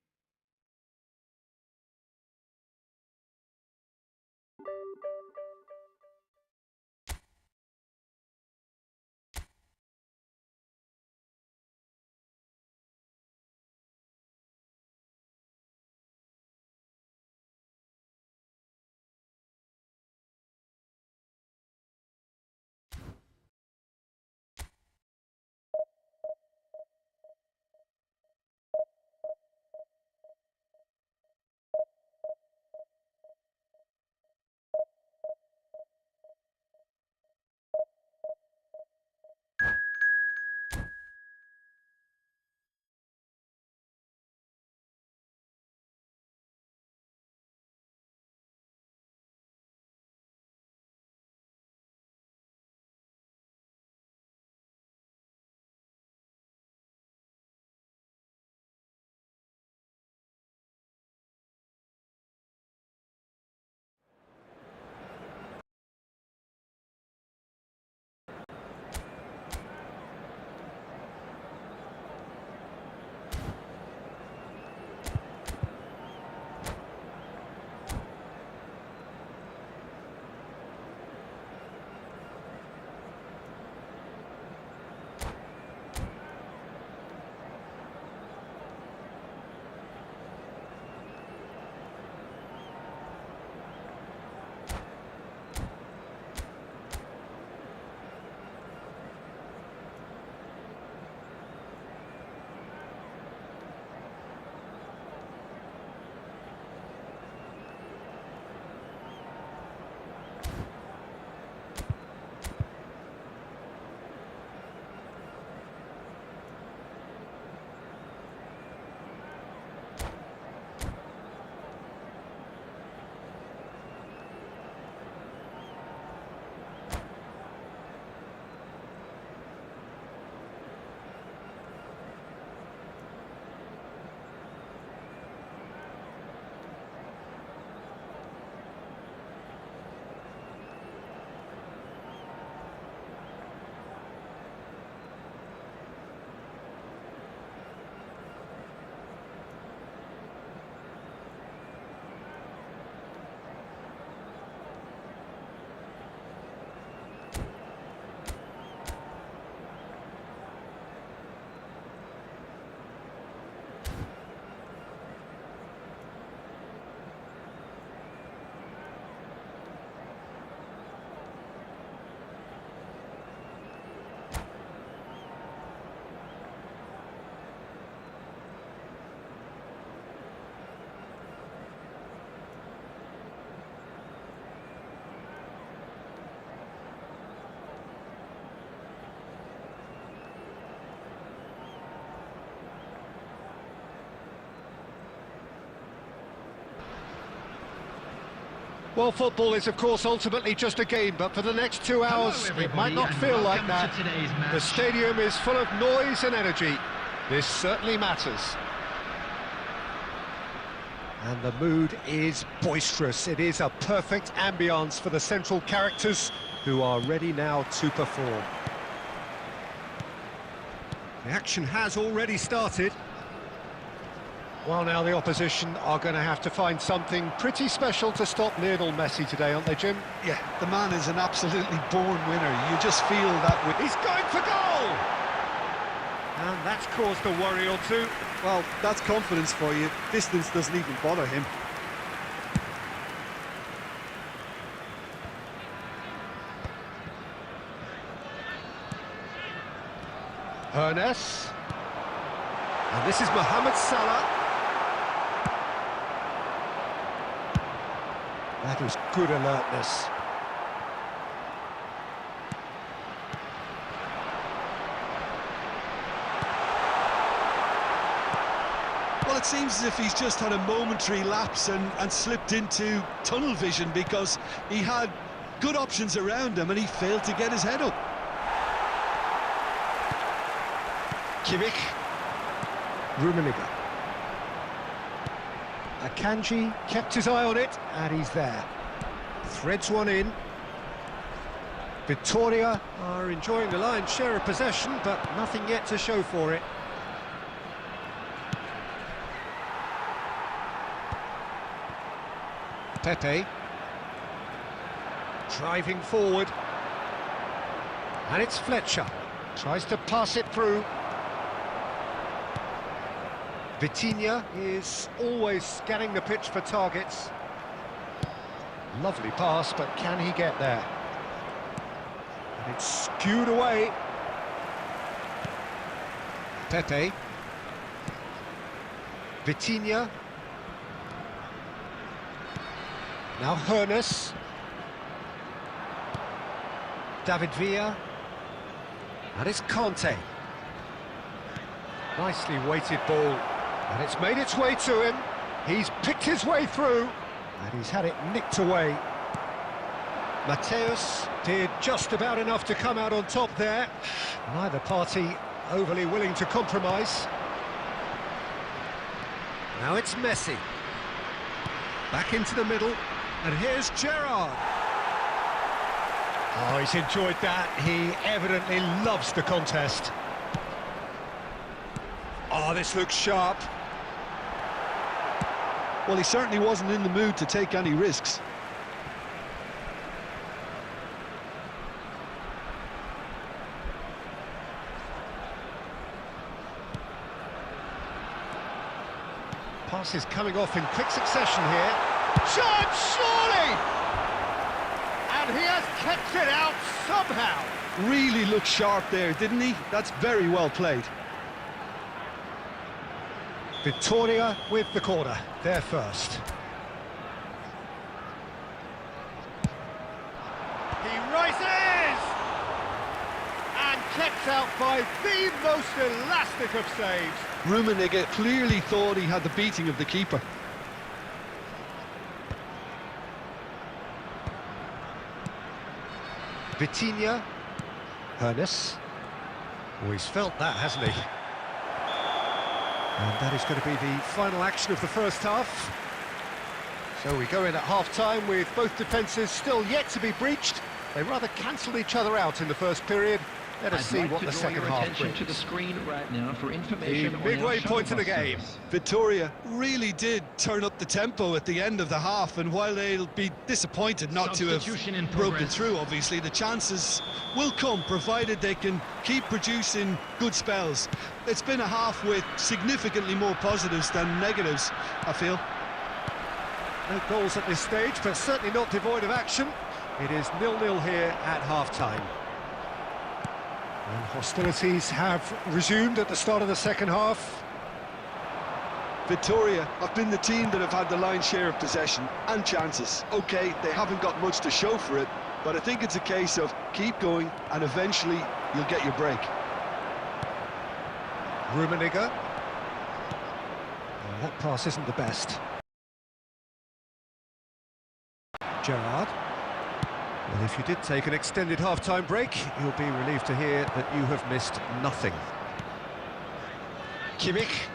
Well, football is, of course, ultimately just a game, but for the next 2 hours, it might not feel like that. The stadium is full of noise and energy. This certainly matters. And the mood is boisterous. It is a perfect ambience for the central characters who are ready now to perform. The action has already started. Well, now the opposition are going to have to find something pretty special to stop Lionel Messi today, aren't they, Jim? Yeah, the man is an absolutely born winner. You just feel that with... He's going for goal! And that's caused a worry or two. Well, that's confidence for you. Distance doesn't even bother him. Ernest. And this is Mohamed Salah. That was good alertness. Well, it seems as if he's just had a momentary lapse and slipped into tunnel vision, because he had good options around him and he failed to get his head up. Kimmich. Rummenigge. Akanji kept his eye on it, and he's there. Threads one in. Victoria are enjoying the lion's share of possession, but nothing yet to show for it. Pepe. Driving forward. And it's Fletcher. Tries to pass it through. Vitinha is always scanning the pitch for targets. Lovely pass, but can he get there? And it's skewed away. Pepe. Vitinha. Now Ernest. David Villa. And it's Conte. Nicely weighted ball. And it's made its way to him. He's picked his way through, and he's had it nicked away. Mateus did just about enough to come out on top there. Neither party overly willing to compromise. Now it's Messi. Back into the middle, and here's Gerrard. Oh, he's enjoyed that. He evidently loves the contest. Oh, this looks sharp. Well, he certainly wasn't in the mood to take any risks. Passes coming off in quick succession here. Shot, surely! And he has kept it out somehow. Really looked sharp there, didn't he? That's very well played. Victoria with the corner, there first. He rises! And kept out by the most elastic of saves. Rummenigge clearly thought he had the beating of the keeper. Vitinha. Ernest. Oh, he's felt that, hasn't he? And that is going to be the final action of the first half. So we go in at half-time with both defences still yet to be breached. They rather cancelled each other out in the first period. Let us see what the second half brings. To the screen right now for information. The midway point of the game. Victoria really did turn up the tempo at the end of the half, and while they'll be disappointed not to have broken through, obviously, the chances will come, provided they can keep producing good spells. It's been a half with significantly more positives than negatives, I feel. No goals at this stage, but certainly not devoid of action. It is 0-0 here at half-time. And hostilities have resumed at the start of the second half. Victoria have been the team that have had the lion's share of possession and chances. OK, they haven't got much to show for it, but I think it's a case of keep going and eventually you'll get your break. Rummenigge. That pass isn't the best. Gerrard. Well, if you did take an extended half-time break, you'll be relieved to hear that you have missed nothing. Kimmich.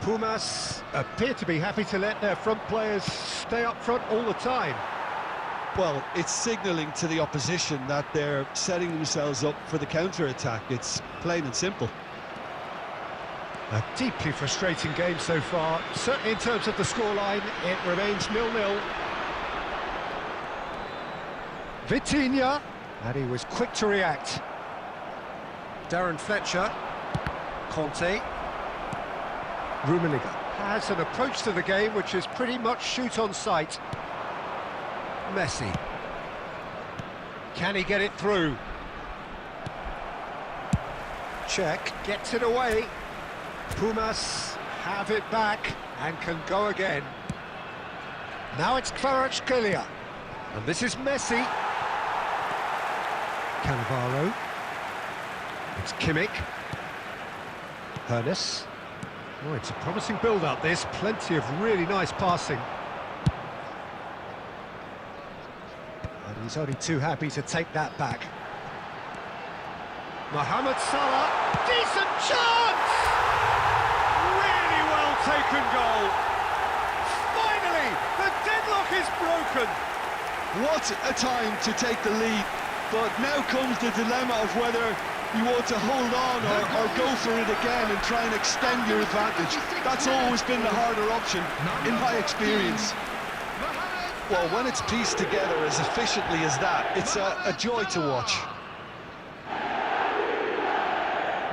Pumas appear to be happy to let their front players stay up front all the time. Well, it's signalling to the opposition that they're setting themselves up for the counter-attack. It's plain and simple. A deeply frustrating game so far. Certainly in terms of the scoreline, it remains 0-0. Vitinha, and he was quick to react. Darren Fletcher. Conte. Rummenigge has an approach to the game which is pretty much shoot on sight. Messi. Can he get it through? Check, gets it away. Pumas have it back and can go again. Now it's Kvaratskhelia. And this is Messi. Cannavaro. It's Kimmich. Hernes. Oh, it's a promising build-up, this. Plenty of really nice passing. And he's only too happy to take that back. Mohamed Salah. Decent chance! Really well-taken goal. Finally, the deadlock is broken. What a time to take the lead. But now comes the dilemma of whether you want to hold on or go for it again and try and extend your advantage. That's always been the harder option, in my experience. Well, when it's pieced together as efficiently as that, it's a joy to watch.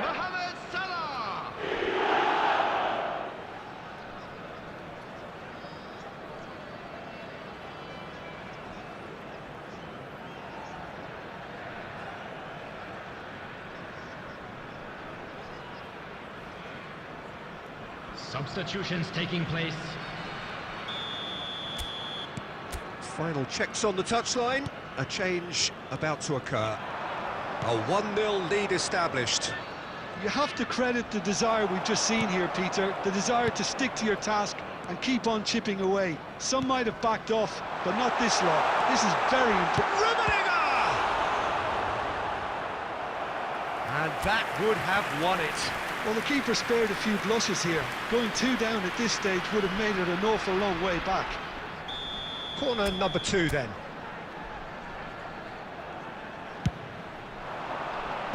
Mohamed Salah. Substitutions taking place. Final checks on the touchline. A change about to occur. A 1-0 lead established. You have to credit the desire we've just seen here, Peter, the desire to stick to your task and keep on chipping away. Some might have backed off, but not this lot. This is very important. Rummenigge! And that would have won it. Well, the keeper spared a few blushes here. Going 2 down at this stage would have made it an awful long way back. Corner number 2 then.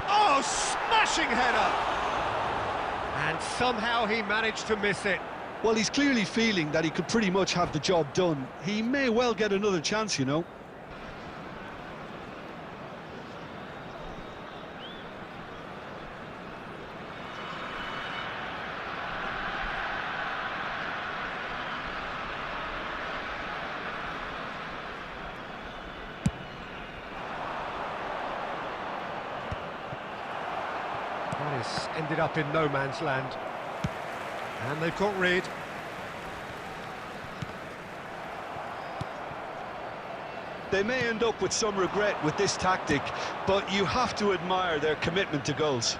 Oh, smashing header! And somehow he managed to miss it. Well, he's clearly feeling that he could pretty much have the job done. He may well get another chance, you know. This ended up in no man's land. And they've got rid. They may end up with some regret with this tactic, but you have to admire their commitment to goals.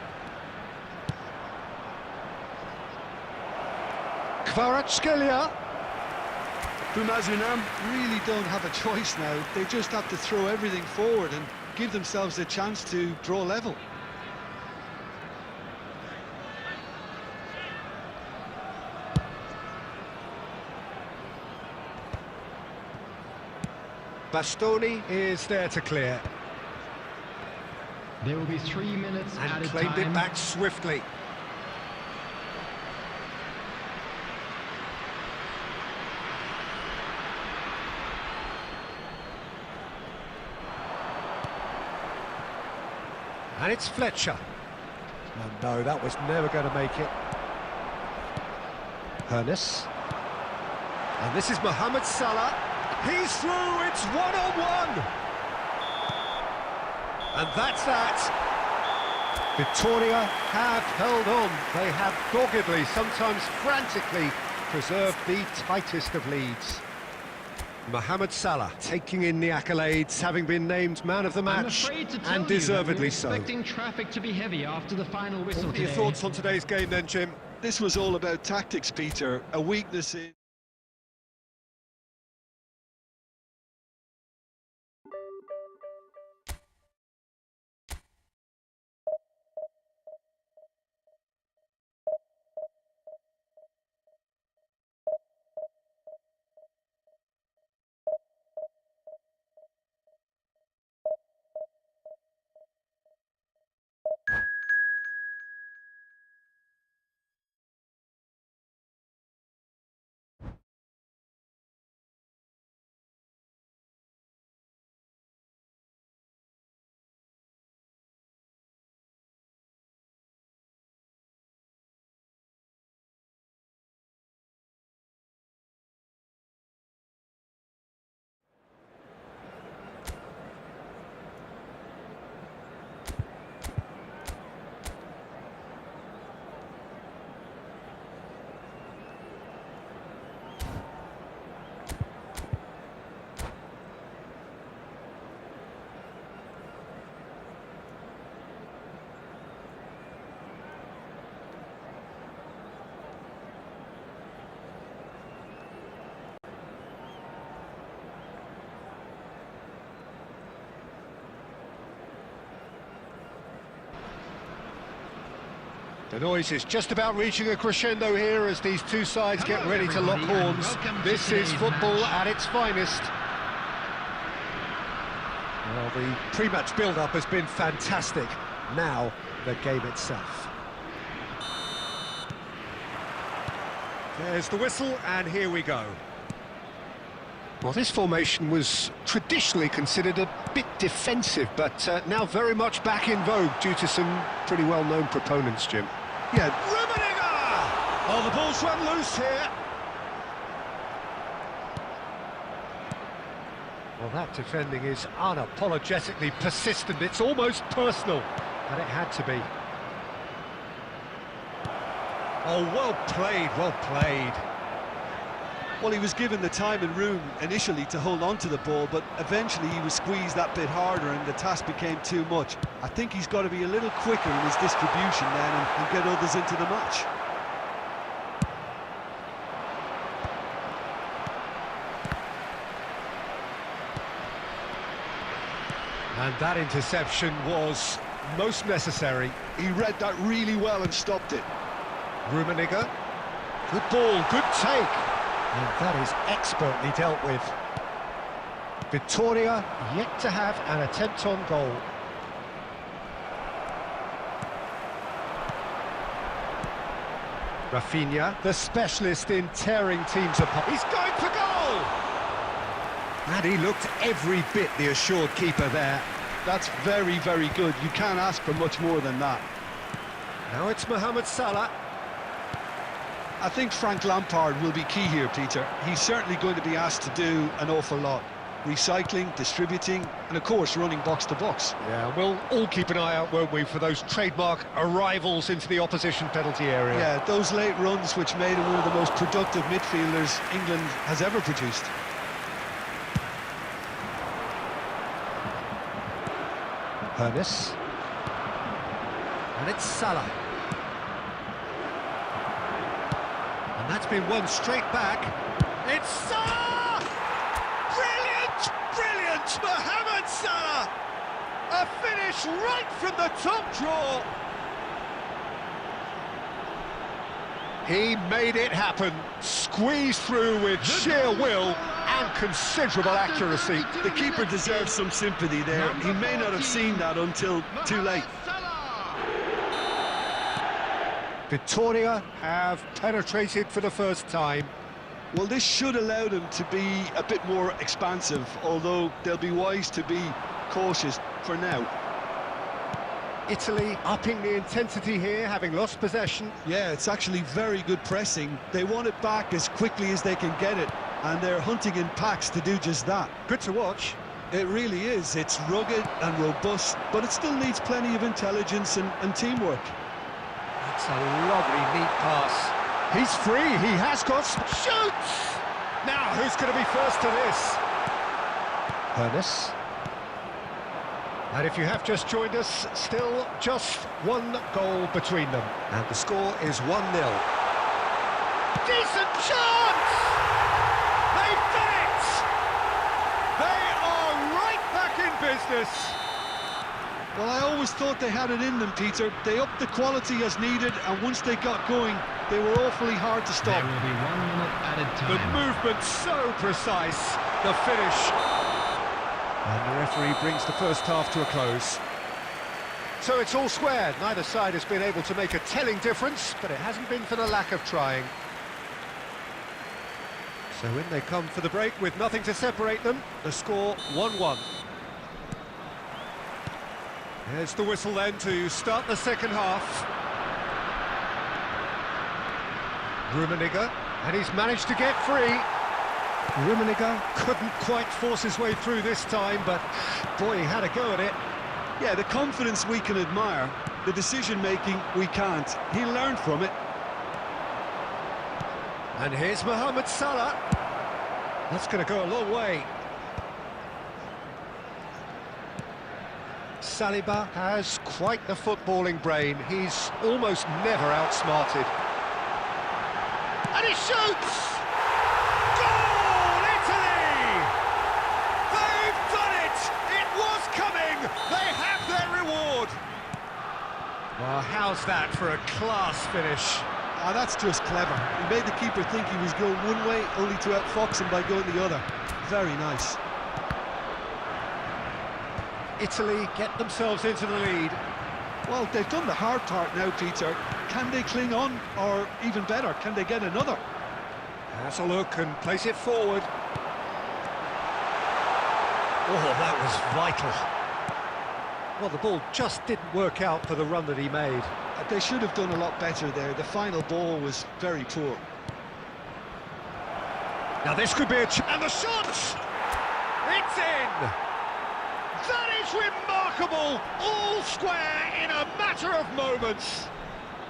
Kvaratskhelia. Pumas really don't have a choice now. They just have to throw everything forward and give themselves a chance to draw level. Bastoni is there to clear. There will be 3 minutes And added claimed time. it back swiftly. And it's Fletcher. Oh no, that was never going to make it. Hernes. And this is Mohamed Salah. He's through, it's 1-on-1! And that's that. Victoria have held on. They have doggedly, sometimes frantically, preserved the tightest of leads. Mohamed Salah taking in the accolades, having been named man of the I'm match, afraid to tell and you that deservedly we're so. expecting traffic to be heavy after the final whistle What are your today. thoughts on today's game then, Jim? This was all about tactics, Peter. A weakness in The noise is just about reaching a crescendo here as these two sides get ready to lock everybody, and horns. welcome to This is today's football match. at its finest. Well, the pre-match build-up has been fantastic. Now, the game itself. There's the whistle, and here we go. Well, this formation was traditionally considered a bit defensive, but now very much back in vogue due to some pretty well-known proponents, Jim. Yeah, Rummenigge! Oh, the ball's run loose here. Well, that defending is unapologetically persistent. It's almost personal, and it had to be. Oh, well played, well played. well, he was given the time and room initially to hold on to the ball, but eventually he was squeezed that bit harder and the task became too much. I think he's got to be a little quicker in his distribution then and get others into the match. And that interception was most necessary. He read that really well and stopped it. Rummenigge. Good ball, good take. And that is expertly dealt with. Vittoria yet to have an attempt on goal. Rafinha, the specialist in tearing teams apart. He's going for goal! And he looked every bit the assured keeper there. That's very, very good. You can't ask for much more than that. Now it's Mohamed Salah. I think Frank Lampard will be key here, Peter. He's certainly going to be asked to do an awful lot. Recycling, distributing, and of course running box to box. Yeah, we'll all keep an eye out, won't we, for those trademark arrivals into the opposition penalty area. Yeah, those late runs which made him one of the most productive midfielders England has ever produced. Hernes. And it's Salah. And that's been won straight back. It's Salah! Brilliant! Brilliant! Mohamed Salah! A finish right from the top draw. He made it happen. Squeezed through with sheer will and considerable accuracy. The keeper deserves some sympathy there. He may not have seen that until too late. Vittoria have penetrated for the first time. Well, this should allow them to be a bit more expansive, although they'll be wise to be cautious for now. Italy upping the intensity here, having lost possession. Yeah, it's actually very good pressing. They want it back as quickly as they can get it, and they're hunting in packs to do just that. Good to watch. It really is. It's rugged and robust, but it still needs plenty of intelligence and teamwork. That's a lovely, neat pass. He's free, he has got... Shoots! Now, who's going to be first to this? Hernes. And if you have just joined us, still just one goal between them. And the score is 1-0. Decent chance! They've done it! They are right back in business. Well, I always thought they had it in them, Peter. They upped the quality as needed, and once they got going, they were awfully hard to stop. There will be 1 minute added The time. movement so precise, the finish. And the referee brings the first half to a close. So it's all squared. Neither side has been able to make a telling difference, but it hasn't been for the lack of trying. So in they come for the break with nothing to separate them. The score 1-1. There's the whistle then to start the second half. Rummenigge, and he's managed to get free. Rummenigge couldn't quite force his way through this time, but boy, he had a go at it. Yeah, the confidence we can admire, the decision-making we can't. He learned from it. And here's Mohamed Salah. That's going to go a long way. Saliba has quite the footballing brain. He's almost never outsmarted. And he shoots! Goal, Italy! They've done it! It was coming! They have their reward! Well, how Watch that for a class finish. Ah, that's just clever. He made the keeper think he was going one way, only to outfox him by going the other. Very nice. Italy get themselves into the lead. Well, they've done the hard part now, Peter. Can they cling on, or even better, can they get another? Has a look and place it forward. Oh, that was vital. Well, the ball just didn't work out for the run that he made. They should have done a lot better there. The final ball was very poor. Now this could be a and the shot! It's in! That is remarkable! All square in a matter of moments.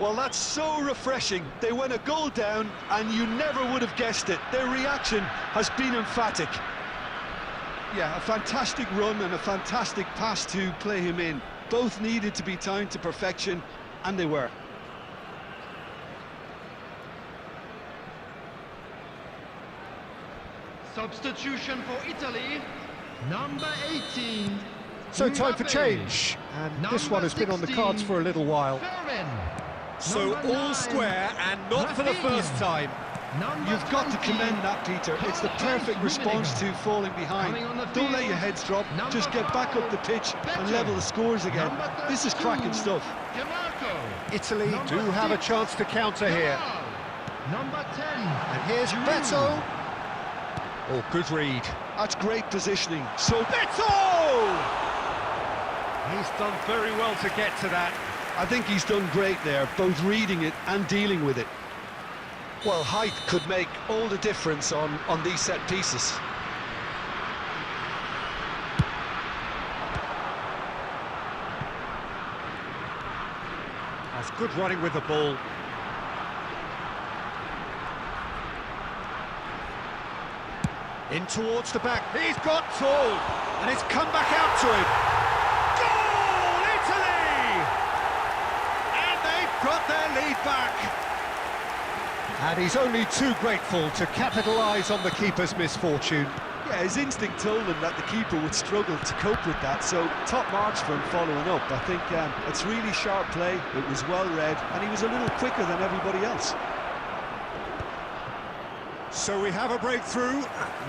Well, that's so refreshing. They went a goal down, and you never would have guessed it. Their reaction has been emphatic. Yeah, a fantastic run and a fantastic pass to play him in. Both needed to be timed to perfection, and they were. Substitution for Italy, number 18. So time for Mbappe. change, and this one has been on the cards 16, for a little while. Fermin. So Number all 9, square and not for the Rafinha. first time. Number You've got to 20, commend that, Peter. It's the perfect response to falling behind. Coming on the Don't let field, your heads drop. number Just get back up the pitch and level the scores again. Number This is 32, cracking stuff. DeMarco. Italy Number do have a 6, chance to counter here. Yamal. Number 10. And here's Giroud. Beto. Oh, good read. That's great positioning. So Beto! He's done very well to get to that. I think he's done great there, both reading it and dealing with it. Well, height could make all the difference on these set pieces. That's good running with the ball. In towards the back. He's got tall, and it's come back out to him. Goal, Italy! And they've got their lead back. And he's only too grateful to capitalise on the keeper's misfortune. Yeah, his instinct told him that the keeper would struggle to cope with that, so top marks for him following up. I think it's really sharp play, it was well read, and he was a little quicker than everybody else. So we have a breakthrough.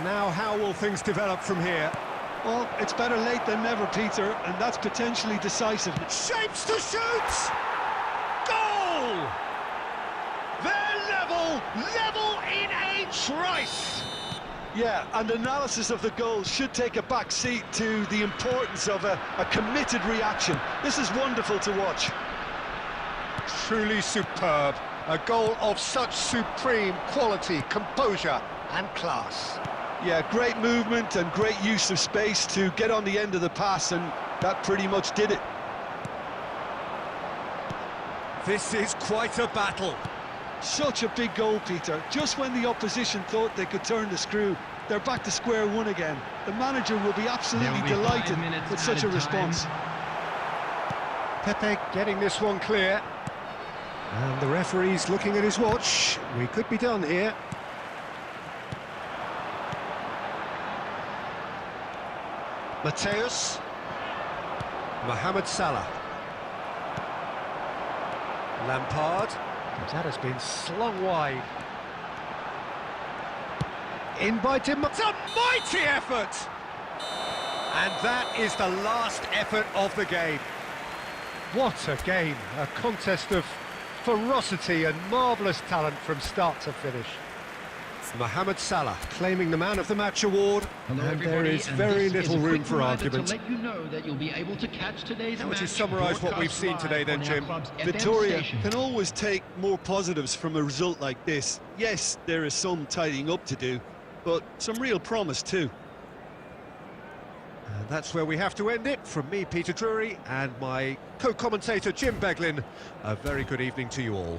Now how will things develop from here? Well, it's better late than never, Peter, and that's potentially decisive. Shapes to shoot! Goal! They're level in a trice! Yeah, and analysis of the goal should take a back seat to the importance of a committed reaction. This is wonderful to watch. Truly superb. A goal of such supreme quality, composure and class. Yeah, great movement and great use of space to get on the end of the pass, and that pretty much did it. This is quite a battle. Such a big goal, Peter. Just when the opposition thought they could turn the screw, they're back to square one again. The manager will be absolutely There will be 5 delighted minutes with such a added time. response. Pepe getting this one clear. And the referee's looking at his watch. We could be done here. Mateus. Mohamed Salah. Lampard. That has been slung wide. In by Tim. It's a mighty effort! And that is the last effort of the game. What a game. A contest of ferocity and marvellous talent from start to finish. Mohamed Salah claiming the Man of the Match award, Hello, and there everybody, is and very this is little a room quick for reminder argument. To let you know that you'll be able to catch today's How would you match summarise what we've seen broadcast today then, live on our Jim? club's FM Victoria station. can always take more positives from a result like this. Yes, there is some tidying up to do, but some real promise too. And that's where we have to end it. From me, Peter Drury, and my co-commentator, Jim Beglin. A very good evening to you all.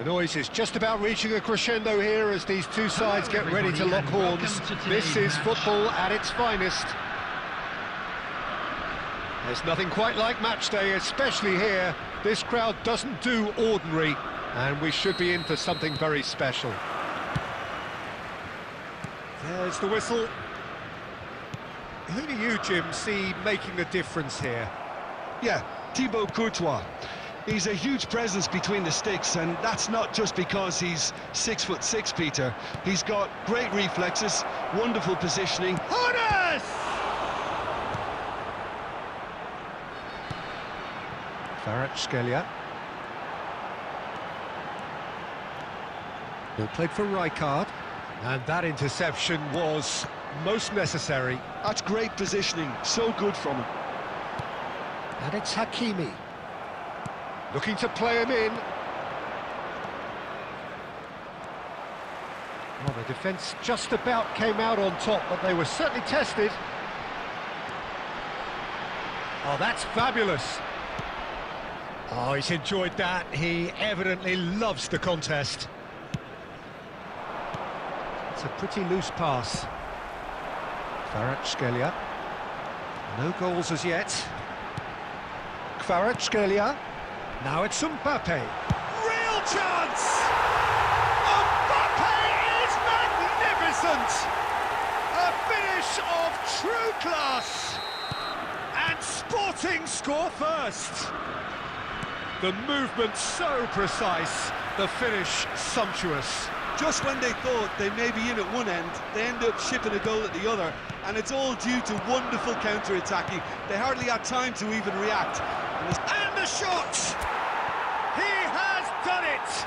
The noise is just about reaching a crescendo here as these two sides get ready to lock horns. This is football at its finest. There's nothing quite like match day, especially here. This crowd doesn't do ordinary, and we should be in for something very special. There's the whistle. Who do you, Jim, see making the difference here? Yeah, Thibaut Courtois. He's a huge presence between the sticks, and that's not just because he's 6'6", Peter. He's got great reflexes, wonderful positioning. Horace! Kvaratskhelia. Who played for Rijkaard. And that interception was most necessary. That's great positioning, so good from him. And it's Hakimi. Looking to play him in. Well, the defence just about came out on top, but they were certainly tested. Oh, that's fabulous. Oh, he's enjoyed that. He evidently loves the contest. It's a pretty loose pass. Kvaratskhelia. No goals as yet. Kvaratskhelia. Now it's Mbappe. Real chance! Mbappe is magnificent! A finish of true class! And Sporting score first! The movement so precise, the finish sumptuous. Just when they thought they may be in at one end, they end up shipping a goal at the other, and it's all due to wonderful counter-attacking. They hardly had time to even react. And the shot! He has done it!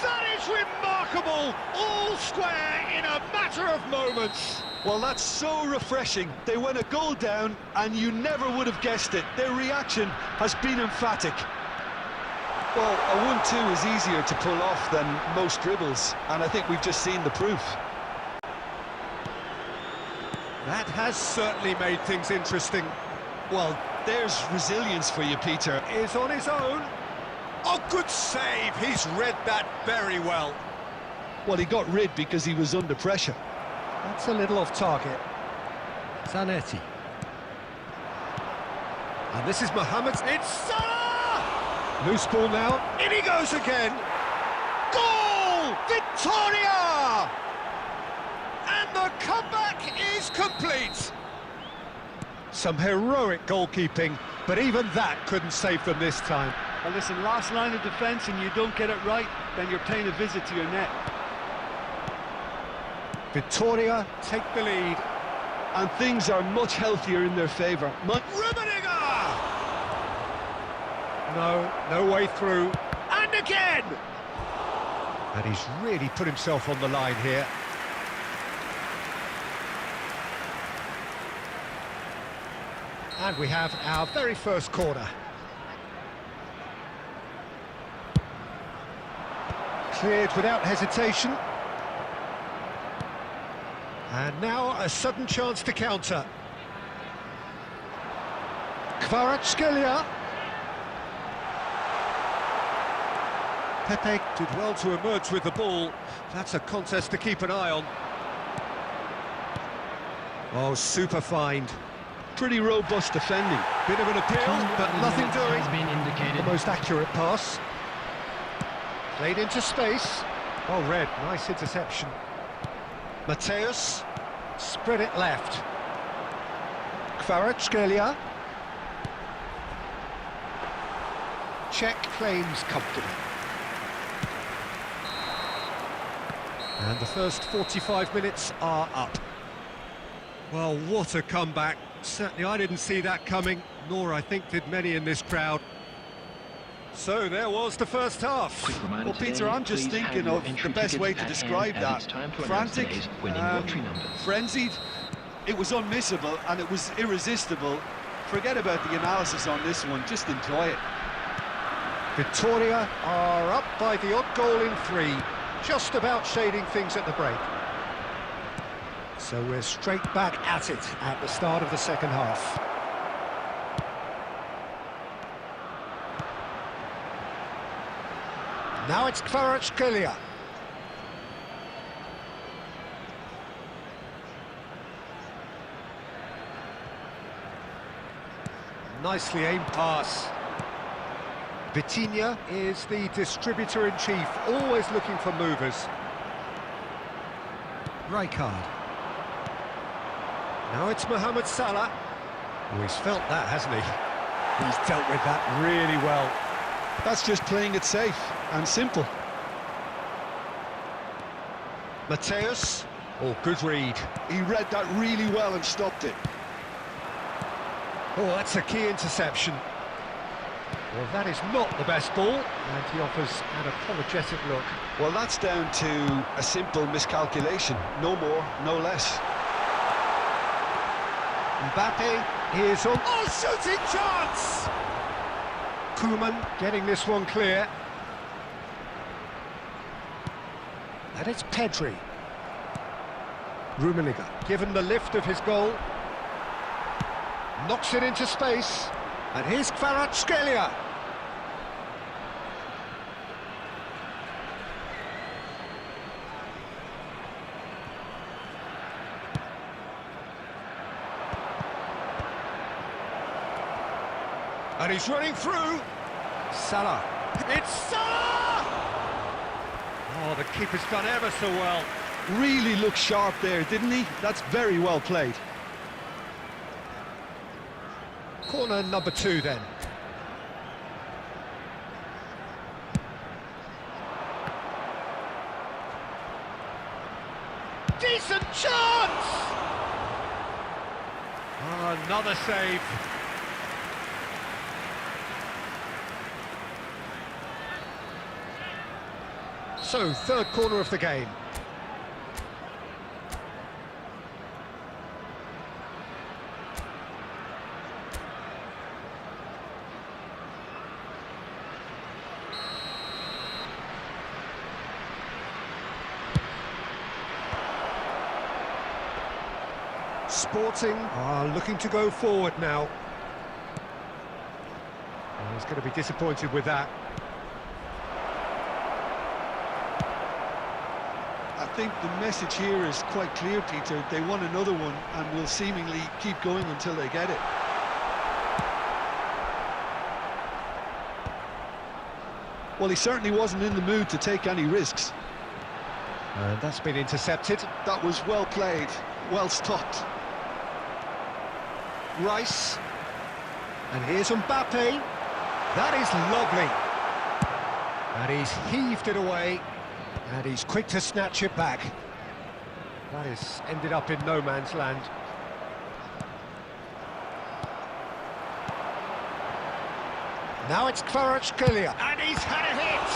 That is remarkable! All square in a matter of moments. Well, that's so refreshing. They went a goal down, and you never would have guessed it. Their reaction has been emphatic. Well, a 1-2 is easier to pull off than most dribbles, and I think we've just seen the proof. That has certainly made things interesting. Well, there's resilience for you, Peter. Is on his own. Oh, good save. He's read that very well. Well, he got rid because he was under pressure. That's a little off target. Zanetti. And this is Mohamed. It's Salah! Loose ball now. In he goes again. Goal! Victoria! And the comeback is complete. Some heroic goalkeeping, but even that couldn't save them this time. Well, listen, last line of defence and you don't get it right, then you're paying a visit to your net. Victoria take the lead. And things are much healthier in their favour. Rummenigge! No way through. And again! And he's really put himself on the line here. And we have our very first corner. Cleared without hesitation. And now a sudden chance to counter. Kvaratskhelia. Pepe did well to emerge with the ball. That's a contest to keep an eye on. Oh, super find. Pretty robust defending. Bit of an appeal, but nothing doing. Has been indicated. The most accurate pass. Played into space. Oh, red, nice interception. Mateus, spread it left. Kvaratskhelia. Czech claims comfortably. And the first 45 minutes are up. Well, what a comeback. Certainly I didn't see that coming, nor I think did many in this crowd. So there was the first half. Well, Peter, I'm just thinking of the best way to describe that. Frantic, frenzied, it was unmissable and it was irresistible. Forget about the analysis on this one, just enjoy it. Victoria are up by the odd goal in 3, just about shading things at the break. So we're straight back at it at the start of the second half. Now it's Kvaratskhelia. Nicely aimed pass. Vitinha is the distributor-in-chief, always looking for movers. Rijkaard. Now it's Mohamed Salah. Oh, he's felt that, hasn't he? He's dealt with that really well. That's just playing it safe and simple. Mateus. Oh, good read. He read that really well and stopped it. Oh, that's a key interception. Well, that is not the best ball, and he offers an apologetic look. Well, that's down to a simple miscalculation. No more, no less. Mbappe is on... Oh, shooting chance! Koeman getting this one clear. And it's Pedri. Rummenigge, given the lift of his goal. Knocks it into space. And here's Kvaratskhelia. And he's running through. Salah. It's Salah! Oh, the keeper's done ever so well. Really looked sharp there, didn't he? That's very well played. Corner number 2 then. Decent chance! Oh, another save. So, third corner of the game. Sporting are looking to go forward now. Oh, he's going to be disappointed with that. I think the message here is quite clear, Peter. They want another one and will seemingly keep going until they get it. Well, he certainly wasn't in the mood to take any risks. And that's been intercepted. That was well played, well stopped. Rice. And here's Mbappe. That is lovely. And he's heaved it away. And he's quick to snatch it back. That has ended up in no man's land. Now it's Kvaratskhelia. And he's had a hit.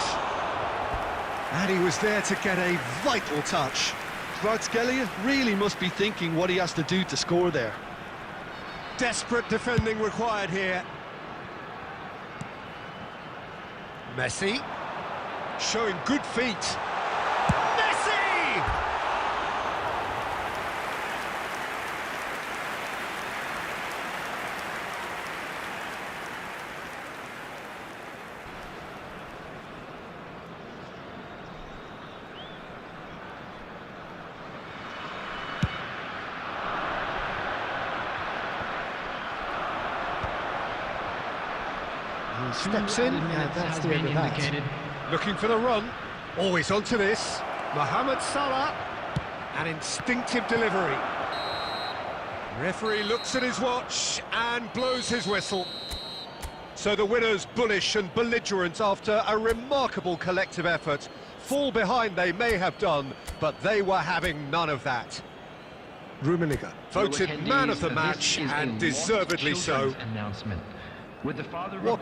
And he was there to get a vital touch. Kvaratskhelia really must be thinking what he has to do to score there. Desperate defending required here. Messi. Showing good feet. Messi! He steps in, and that's the end of that. Looking for the run. Always onto this. Mohamed Salah. An instinctive delivery. Referee looks at his watch and blows his whistle. So the winners, bullish and belligerent after a remarkable collective effort. Fall behind they may have done, but they were having none of that. Rummenigge, voted man of the match, and deservedly so. What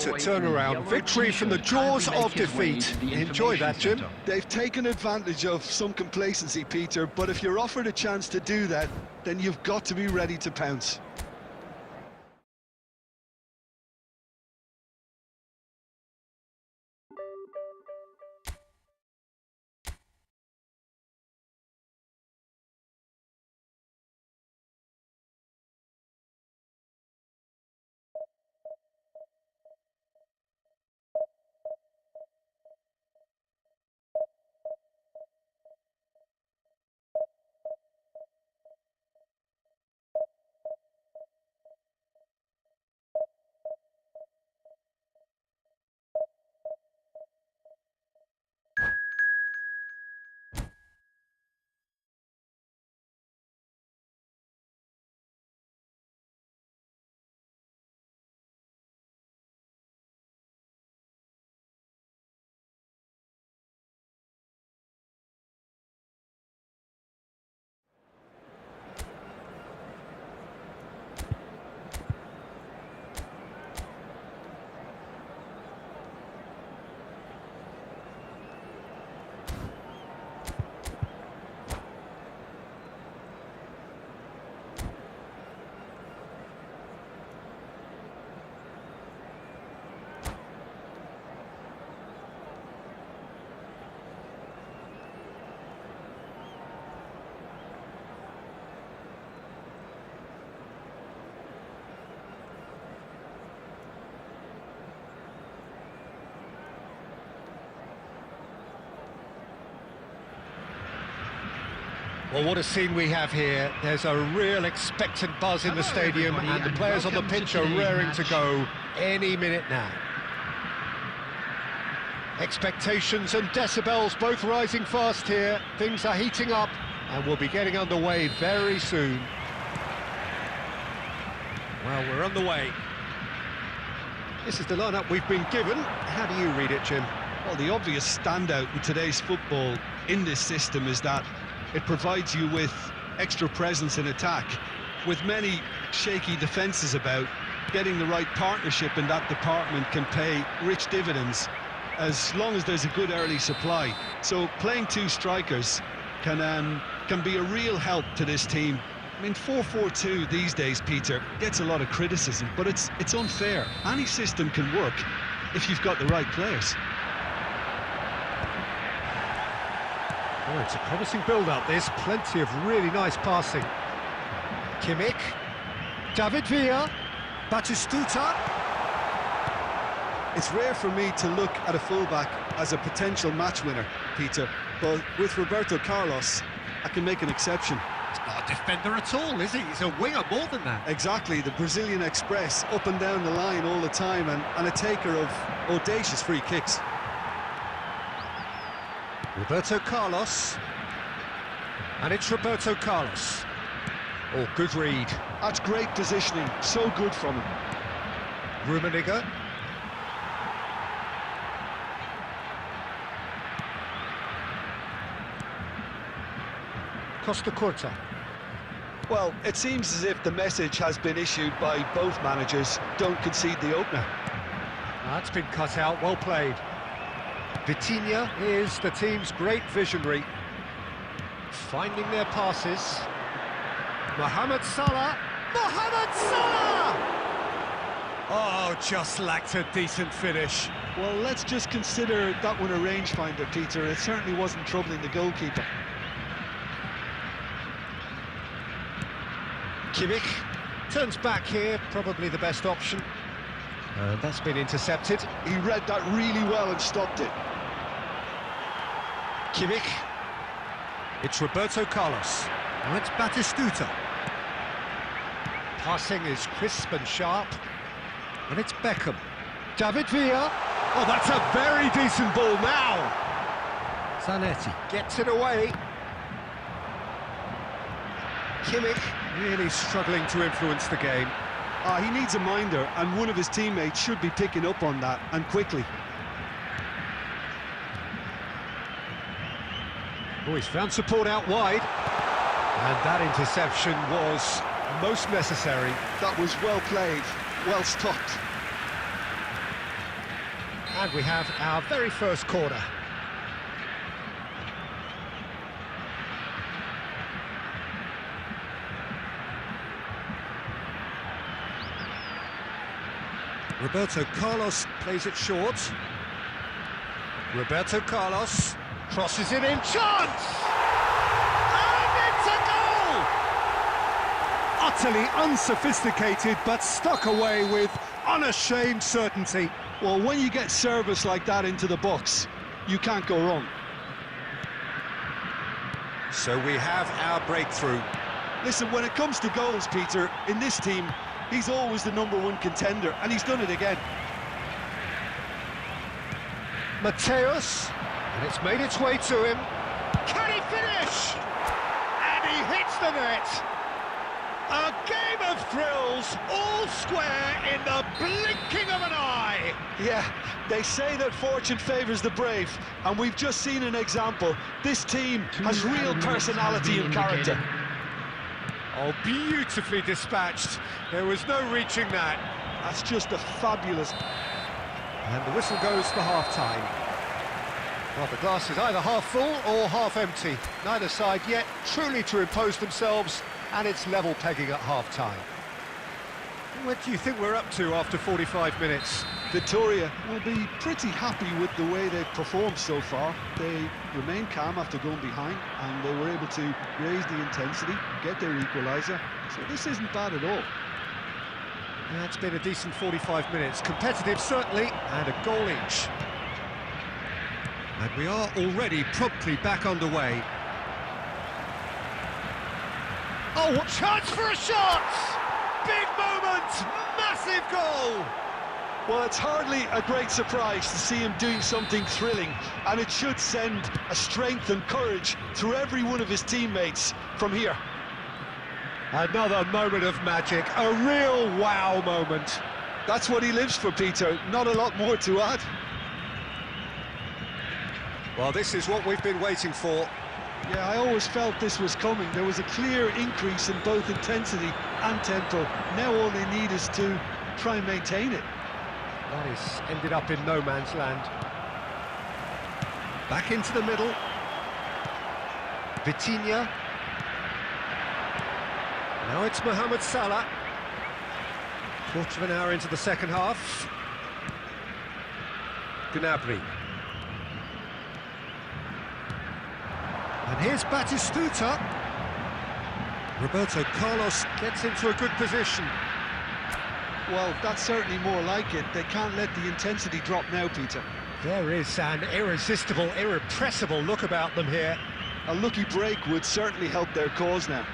a turnaround. Victory from the jaws of defeat. Enjoy that, Jim. They've taken advantage of some complacency, Peter, but if you're offered a chance to do that, then you've got to be ready to pounce. Well, what a scene we have here. There's a real expectant buzz in the Hello, stadium, everybody, and the and players on the welcome to pitch are today's raring to match. go any minute now. Expectations and decibels both rising fast here. Things are heating up, and we'll be getting underway very soon. Well, we're on the way. This is the lineup we've been given. How do you read it, Jim? Well, the obvious standout in today's football in this system is that it provides you with extra presence in attack. With many shaky defences about, getting the right partnership in that department can pay rich dividends as long as there's a good early supply. So playing two strikers can be a real help to this team. I mean, 4-4-2 these days, Peter, gets a lot of criticism, but it's unfair. Any system can work if you've got the right players. Oh, it's a promising build-up, this. Plenty of really nice passing. Kimmich, David Villa, Batistuta. It's rare for me to look at a fullback as a potential match winner, Peter, but with Roberto Carlos, I can make an exception. He's not a defender at all, is he? He's a winger more than that. Exactly, the Brazilian Express, up and down the line all the time, and a taker of audacious free kicks. Roberto Carlos. And it's Roberto Carlos. Oh, good read. That's great positioning, so good from him. Rummenigge. Costa Curta. Well, it seems as if the message has been issued by both managers: don't concede the opener. That's been cut out, well played. Vitinha is the team's great visionary. Finding their passes. Mohamed Salah. Mohamed Salah! Oh, just lacked a decent finish. Well, let's just consider that one a rangefinder, Peter. It certainly wasn't troubling the goalkeeper. Kimmich turns back here, probably the best option. And that's been intercepted. He read that really well and stopped it. Kimmich. It's Roberto Carlos. Now it's Batistuta. Passing is crisp and sharp. And it's Beckham. David Villa. Oh, that's a very decent ball now. Zanetti gets it away. Kimmich really struggling to influence the game. He needs a minder, and one of his teammates should be picking up on that, and quickly. Oh, he's found support out wide. And that interception was most necessary. That was well played, well stopped. And we have our very first corner. Roberto Carlos plays it short. Roberto Carlos crosses it in, chance! And it's a goal! Utterly unsophisticated, but stuck away with unashamed certainty. Well, when you get service like that into the box, you can't go wrong. So we have our breakthrough. Listen, when it comes to goals, Peter, in this team, he's always the #1 contender, and he's done it again. Mateus, and it's made its way to him. Can he finish? And he hits the net. A game of thrills, all square in the blinking of an eye. Yeah, they say that fortune favours the brave, and we've just seen an example. This team has real personality and character. Oh, beautifully dispatched. There was no reaching that. That's just a fabulous... And the whistle goes for half-time. Well, the glass is either half full or half empty. Neither side yet truly to impose themselves, and it's level pegging at half-time. What do you think we're up to after 45 minutes? Victoria will be pretty happy with the way they've performed so far. They remain calm after going behind, and they were able to raise the intensity, get their equaliser. So this isn't bad at all. Yeah, it's been a decent 45 minutes. Competitive, certainly, and a goal each. And we are already promptly back underway. Oh, chance for a shot! Big moment! Massive goal! Well, it's hardly a great surprise to see him doing something thrilling, and it should send a strength and courage through every one of his teammates from here. Another moment of magic, a real wow moment. That's what he lives for, Peter. Not a lot more to add. Well, this is what we've been waiting for. Yeah, I always felt this was coming. There was a clear increase in both intensity and tempo. Now all they need is to try and maintain it. That is ended up in no man's land. Back into the middle. Vitinha. Now it's Mohamed Salah. Quarter of an hour into the second half. Gnabry. And here's Batistuta. Roberto Carlos gets into a good position. Well, that's certainly more like it. They can't let the intensity drop now, Peter. There is an irresistible, irrepressible look about them here. A lucky break would certainly help their cause now.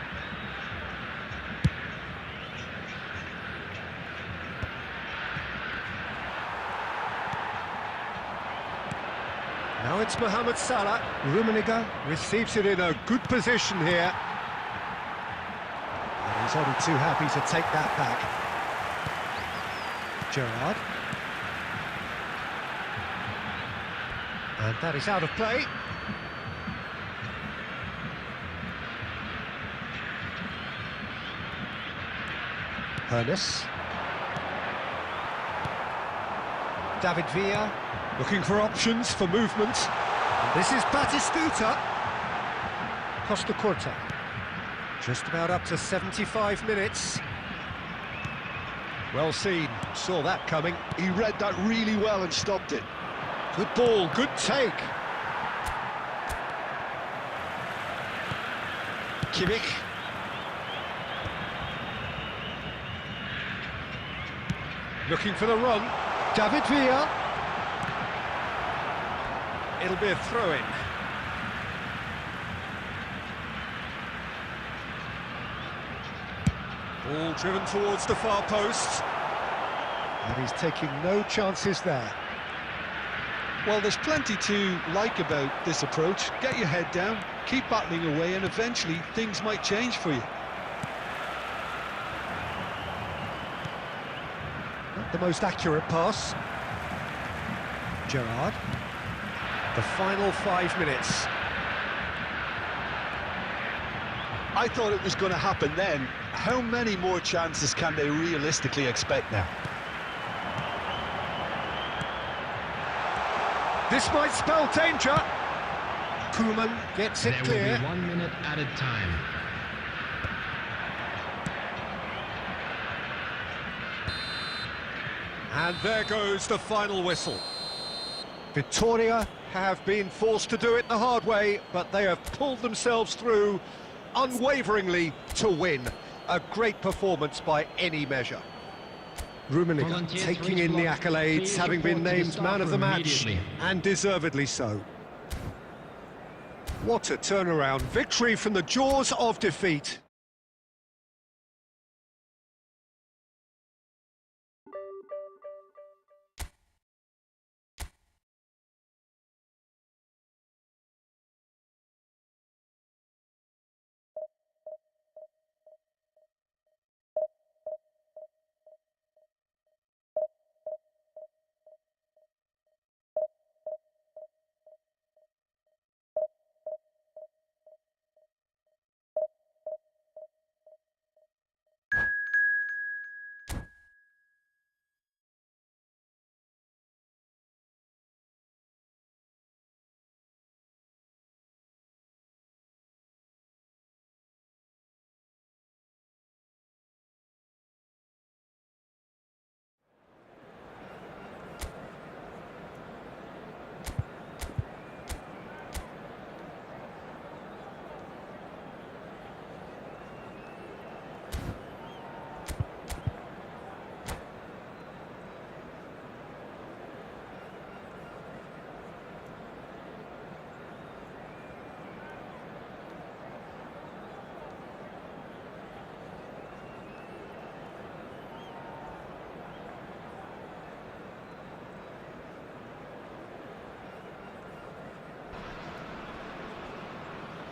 Now it's Mohamed Salah. Rummenigge receives it in a good position here. And he's only too happy to take that back. Gerrard. And that is out of play. Hernes. David Villa looking for options for movement. And this is Batistuta. Costa Curta. Just about up to 75 minutes. Well seen, saw that coming. He read that really well and stopped it. Good ball, good take. Kimmich. Looking for the run. David Villa. It'll be a throw-in. Ball driven towards the far post. And he's taking no chances there. Well, there's plenty to like about this approach. Get your head down, keep battling away, and eventually things might change for you. Not the most accurate pass. Gerrard. The final 5 minutes. I thought it was going to happen then. How many more chances can they realistically expect now? This might spell danger. Koeman gets it There clear. will be 1 minute added time. And there goes the final whistle. Victoria have been forced to do it the hard way, but they have pulled themselves through unwaveringly to win. A great performance by any measure. Rummenigge Volunteers for taking each in the block. accolades, Please having been report to the named staff man of the room match, immediately. and deservedly so. What a turnaround. Victory from the jaws of defeat.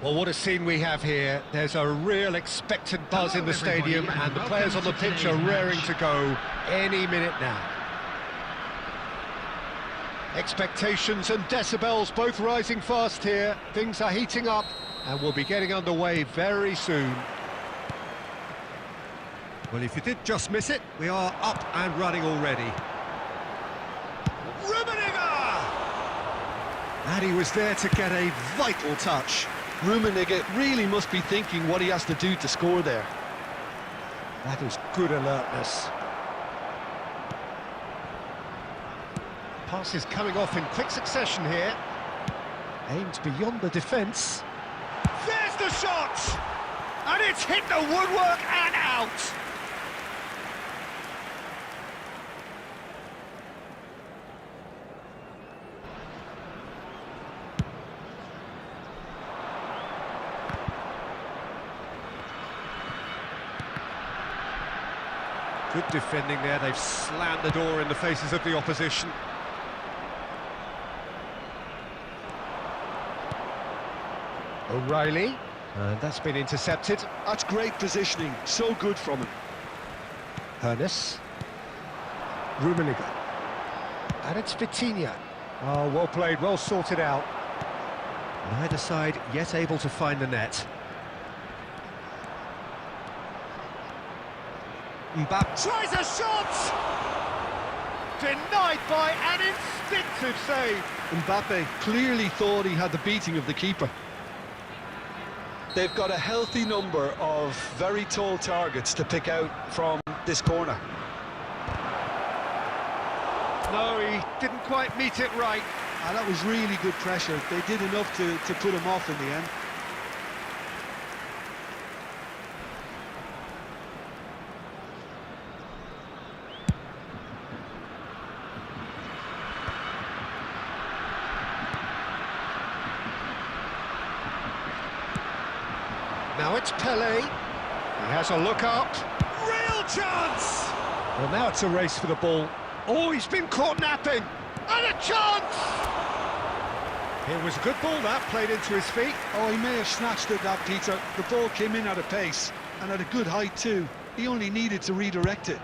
Well, what a scene we have here. There's a real expectant buzz in the stadium, and the players on the pitch are raring to go any minute now. Expectations and decibels both rising fast here. Things are heating up, and we'll be getting underway very soon. Well, if you did just miss it, we are up and running already. Rummenigge! And he was there to get a vital touch. Rummenigge really must be thinking what he has to do to score there. That is good alertness. Passes coming off in quick succession here. Aimed beyond the defence. There's the shot! And it's hit the woodwork and out! Good defending there, they've slammed the door in the faces of the opposition. O'Reilly, and that's been intercepted. That's great positioning, so good from him. Hernes. Rummenigge. And it's Vitinha. Oh, well played, well sorted out. Neither side yet able to find the net. Mbappe tries a shot! Denied by an instinctive save. Mbappe clearly thought he had the beating of the keeper. They've got a healthy number of very tall targets to pick out from this corner. No, he didn't quite meet it right. That was really good pressure. They did enough to put him off in the end. Now it's Pelé. He has a look up. Real chance! Well, now it's a race for the ball. Oh, he's been caught napping. And a chance! It was a good ball that, played into his feet. Oh, he may have snatched at that, Peter. The ball came in at a pace, and at a good height too. He only needed to redirect it.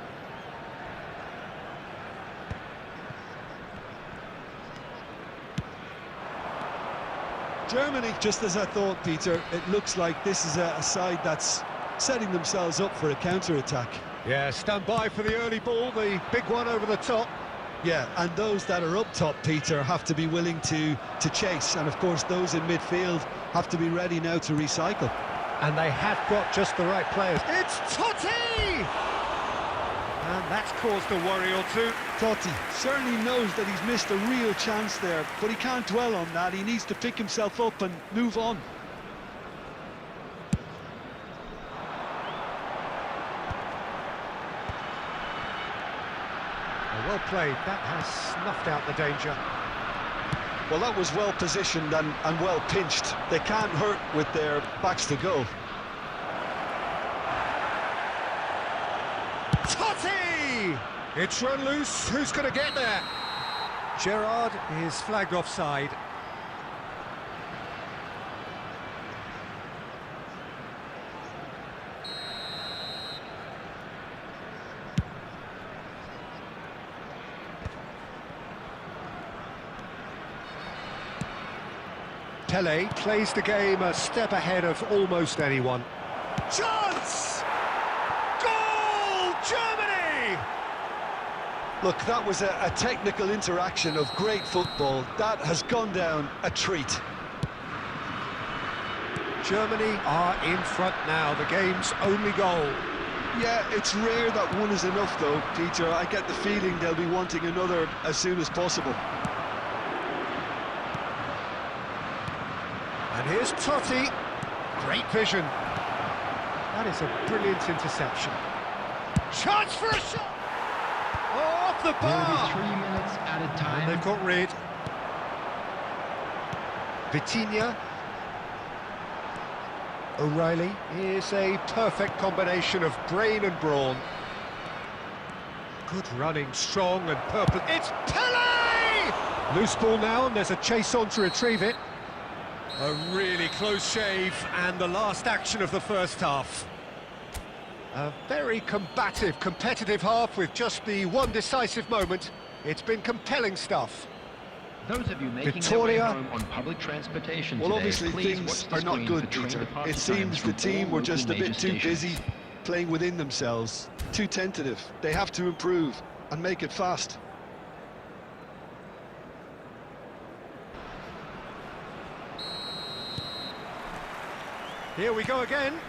Germany, just as I thought, Peter, it looks like this is a side that's setting themselves up for a counter-attack. Yeah, stand by for the early ball, the big one over the top. Yeah, and those that are up top, Peter, have to be willing to chase, and of course those in midfield have to be ready now to recycle. And they have got just the right players. It's Totti! And that's caused a worry or two. Totti certainly knows that he's missed a real chance there, but he can't dwell on that. He needs to pick himself up and move on. Well played, that has snuffed out the danger. Well, that was well positioned and well pinched. They can't hurt with their backs to goal. Totti! It's run loose, who's going to get there? Gerrard is flagged offside. Pelé plays the game a step ahead of almost anyone. Chance! Goal! Germany! Look, that was a technical interaction of great football. That has gone down a treat. Germany are in front now, the game's only goal. Yeah, it's rare that one is enough though, Peter. I get the feeling they'll be wanting another as soon as possible. And here's Totti. Great vision. That is a brilliant interception. Chance for a shot! Oh, off the bar! 3 minutes at a time. And they've got rid. Vitinha. O'Reilly is a perfect combination of brain and brawn. Good running, strong and purpose. It's Pelé! Loose ball now, and there's a chase on to retrieve it. A really close shave, and the last action of the first half. A very combative, competitive half with just the one decisive moment. It's been compelling stuff. Those of you making Victoria. their way home on public transportation Well, today, obviously please things watch the are not screen good, for train Peter. departure It seems times the from team all were local just a bit major too stations. busy playing within themselves, too tentative. They have to improve and make it fast. Here we go again.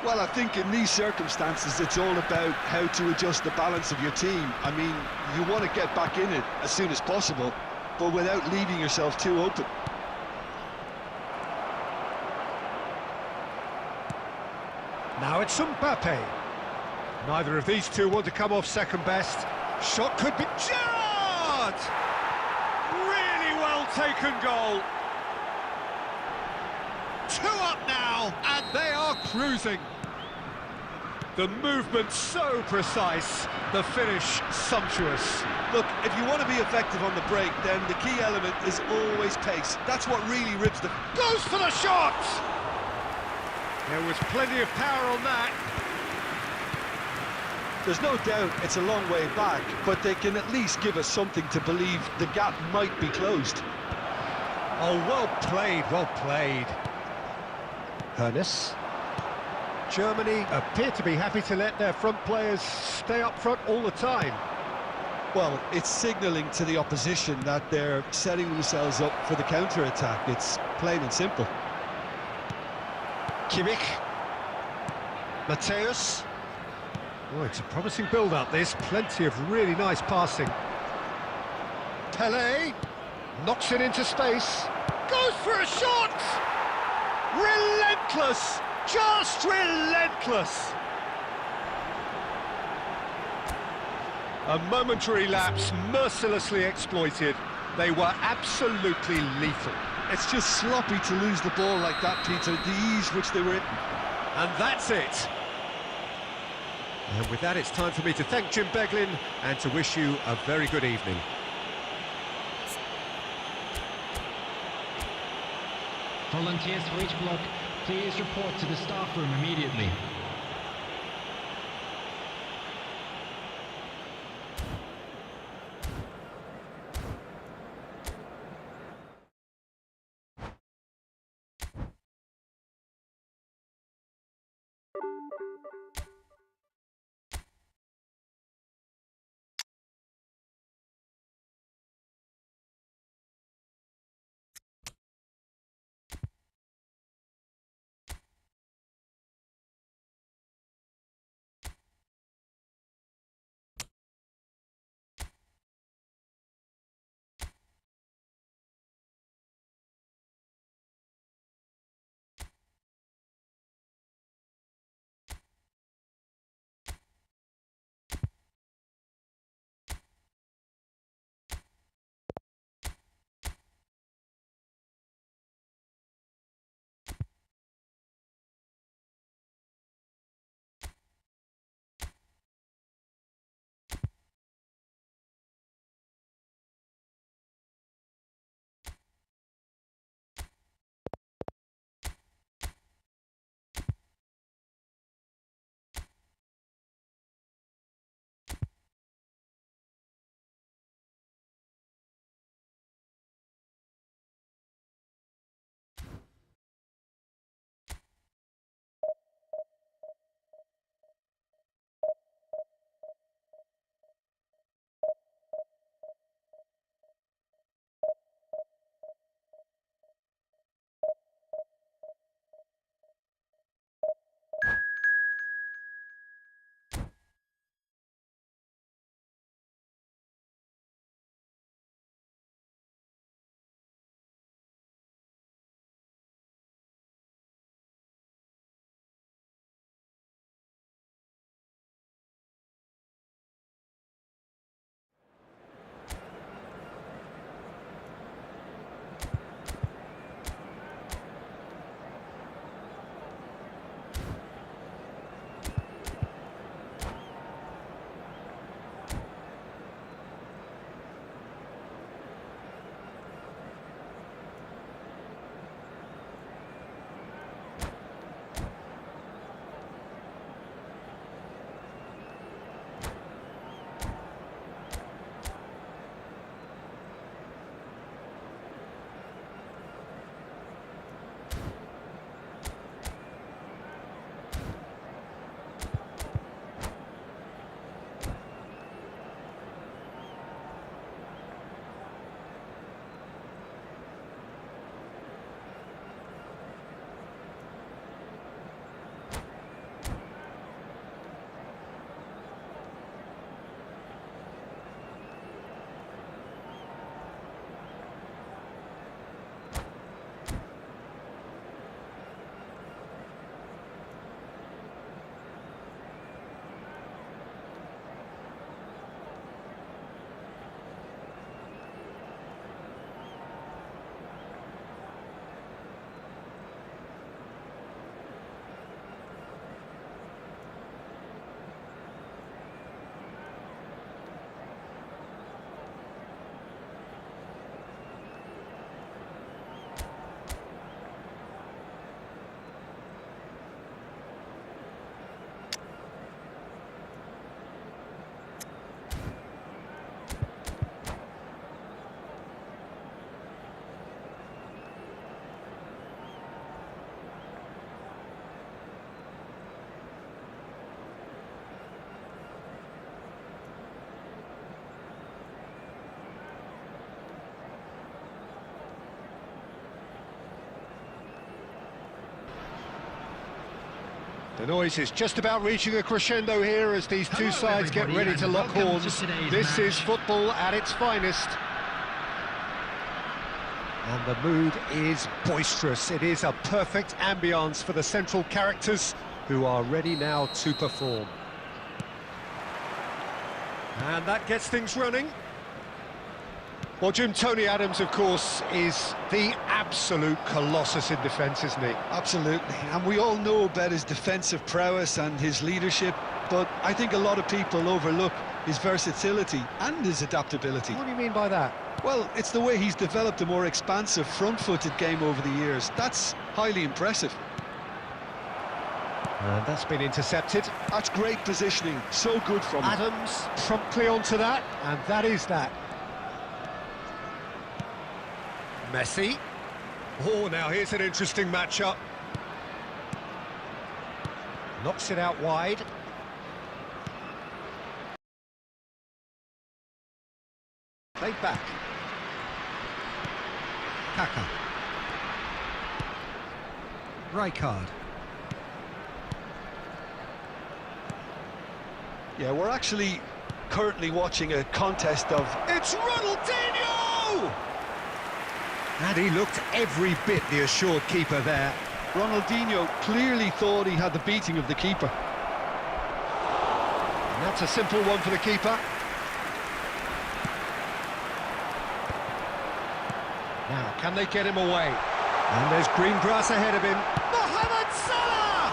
Well, I think in these circumstances, it's all about how to adjust the balance of your team. I mean, you want to get back in it as soon as possible, but without leaving yourself too open. Now it's Mbappe. Neither of these two want to come off second best. Shot could be... Gerrard! Really well taken goal. 2 up now, and they are cruising. The movement so precise, the finish sumptuous. Look, if you want to be effective on the break, then the key element is always pace. That's what really rips the... Goes for the shot! There was plenty of power on that. There's no doubt it's a long way back, but they can at least give us something to believe the gap might be closed. Oh, well played, well played. Hernes. Germany appear to be happy to let their front players stay up front all the time. Well, it's signalling to the opposition that they're setting themselves up for the counter-attack. It's plain and simple. Kimmich. Mateus. Oh, it's a promising build-up, this. Plenty of really nice passing. Pelé. Knocks it into space. Goes for a shot! Relentless! Just relentless! A momentary lapse mercilessly exploited. They were absolutely lethal. It's just sloppy to lose the ball like that, Peter, the ease which they were in. And that's it. And with that, it's time for me to thank Jim Beglin and to wish you a very good evening. Volunteers for each block, please report to the staff room immediately. noise is just about reaching a crescendo here as these two sides get ready to lock horns. This is football at its finest. And the mood is boisterous. It is a perfect ambience for the central characters who are ready now to perform. And that gets things running. Well, Jim, Tony Adams, of course, is the absolute colossus in defence, isn't he? Absolutely, and we all know about his defensive prowess and his leadership, but I think a lot of people overlook his versatility and his adaptability. What do you mean by that? Well, it's the way he's developed a more expansive, front-footed game over the years. That's highly impressive. And that's been intercepted. That's great positioning, so good from him. Adams promptly onto that, and that is that. Messi. Oh, now here's an interesting matchup. Knocks it out wide. Played back. Kaka. Rijkaard. Yeah, we're actually currently watching a contest of... It's Ronaldinho! And he looked every bit the assured keeper there. Ronaldinho clearly thought he had the beating of the keeper. And that's a simple one for the keeper. Now, can they get him away? And there's green grass ahead of him. Mohamed Salah!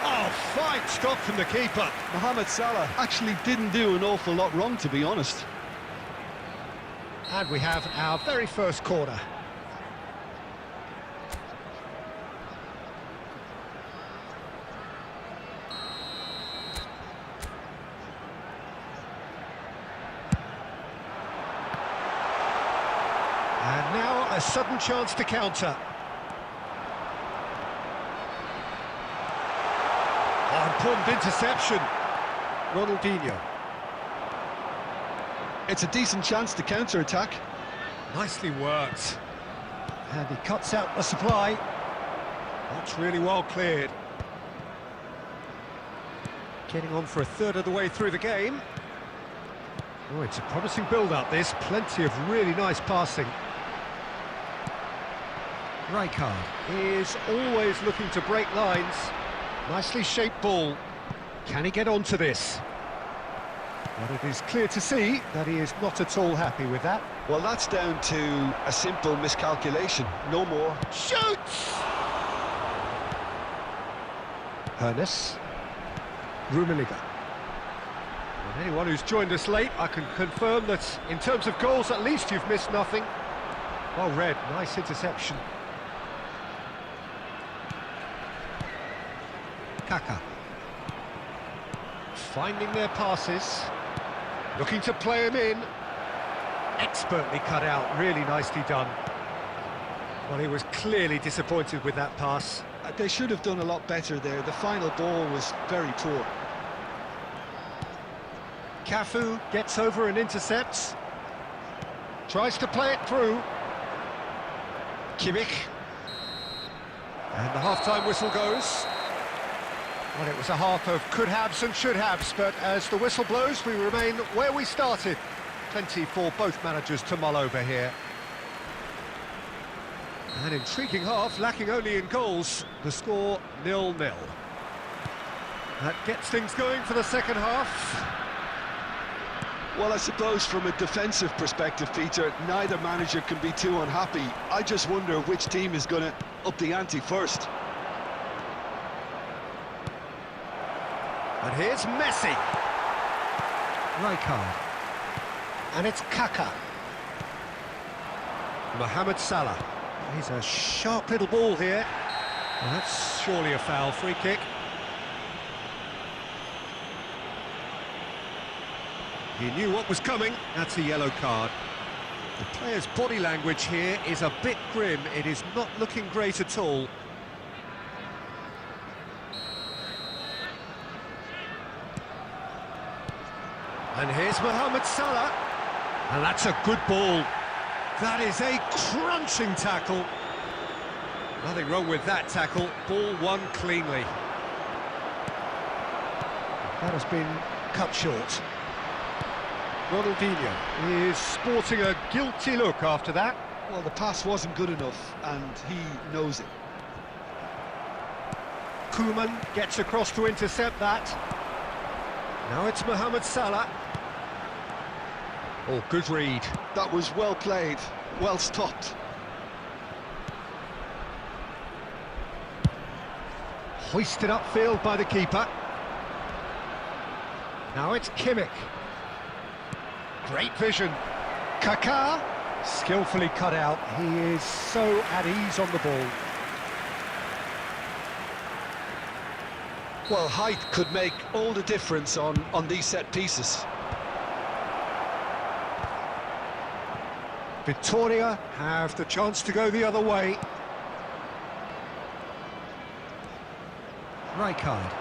Oh, fine stop from the keeper. Mohamed Salah actually didn't do an awful lot wrong, to be honest. And we have our very first corner. And now a sudden chance to counter. Oh, important interception. Ronaldinho. It's a decent chance to counter-attack. Nicely worked. And he cuts out the supply. That's really well cleared. Getting on for a third of the way through the game. Oh, it's a promising build-up, this. Plenty of really nice passing. Rijkaard is always looking to break lines. Nicely shaped ball. Can he get onto this? But it is clear to see that he is not at all happy with that. Well, that's down to a simple miscalculation, no more. Shoots! Hernes. Rummenigge. And anyone who's joined us late, I can confirm that in terms of goals, at least you've missed nothing. Well read, nice interception. Kaka. Finding their passes. Looking to play him in. Expertly cut out, really nicely done. Well, he was clearly disappointed with that pass. They should have done a lot better there. The final ball was very poor. Cafu gets over and intercepts. Tries to play it through. Kimmich. And the half-time whistle goes. Well, it was a half of could-haves and should-haves, but as the whistle blows, we remain where we started. Plenty for both managers to mull over here. An intriguing half, lacking only in goals. The score 0-0. That gets things going for the second half. Well, I suppose from a defensive perspective, Peter, neither manager can be too unhappy. I just wonder which team is going to up the ante first. And here's Messi. Rijkaard. And it's Kaka. Mohamed Salah. He's a sharp little ball here. Well, that's surely a foul. Free kick. He knew what was coming. That's a yellow card. The player's body language here is a bit grim. It is not looking great at all. And here's Mohamed Salah. And that's a good ball. That is a crunching tackle. Nothing wrong with that tackle. Ball won cleanly. That has been cut short. Ronaldinho is sporting a guilty look after that. Well, the pass wasn't good enough, and he knows it. Koeman gets across to intercept that. Now it's Mohamed Salah. Oh, good read. That was well played, well stopped. Hoisted upfield by the keeper. Now it's Kimmich. Great vision. Kaká, skillfully cut out. He is so at ease on the ball. Well, height could make all the difference on these set pieces. Victoria have the chance to go the other way. Rijkaard.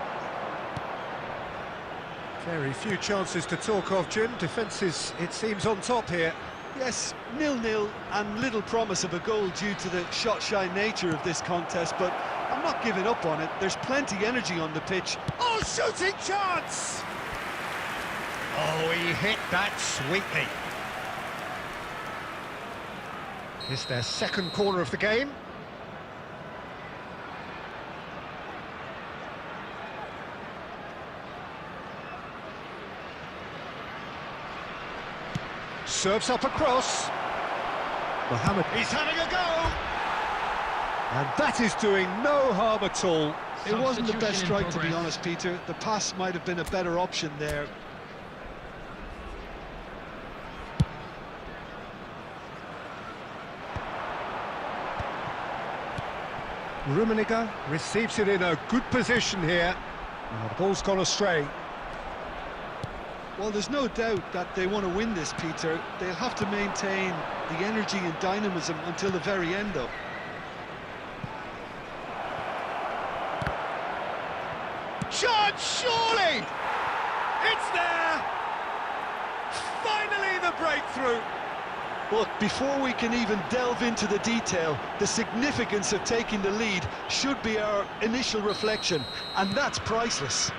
Very few chances to talk of, Jim. Defence is, it seems, on top here. Yes, 0-0 and little promise of a goal due to the shot-shy nature of this contest, but I'm not giving up on it. There's plenty energy on the pitch. Oh, shooting chance! Oh, he hit that sweetly. It's their second corner of the game. Serves up across. Mohamed, he's having a go! And that is doing no harm at all. It wasn't the best Substitution in strike, to be progress. honest, Peter. The pass might have been a better option there. Rummenigge receives it in a good position here. Now the ball's gone astray. Well, there's no doubt that they want to win this, Peter. They'll have to maintain the energy and dynamism until the very end, though. Chance, surely! It's there! Finally the breakthrough! Look, before we can even delve into the detail, the significance of taking the lead should be our initial reflection, and that's priceless.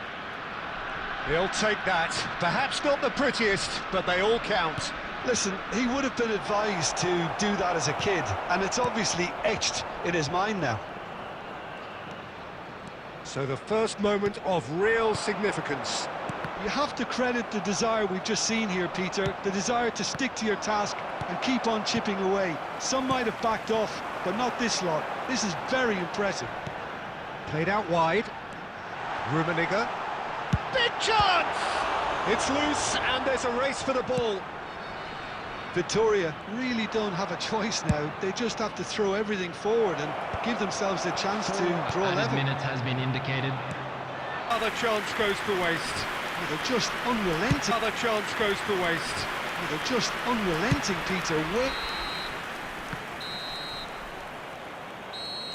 He'll take that. Perhaps not the prettiest, but they all count. Listen, he would have been advised to do that as a kid, and it's obviously etched in his mind now. So the first moment of real significance. You have to credit the desire we've just seen here, Peter, the desire to stick to your task and keep on chipping away. Some might have backed off, but not this lot. This is very impressive. Played out wide. Rummenigge. Big chance! It's loose and there's a race for the ball. Victoria really don't have a choice now. They just have to throw everything forward and give themselves a chance to draw Added level. minutes has been indicated. Other chance goes to waste. They're just unrelenting. Other chance goes to waste. They're just unrelenting, Peter.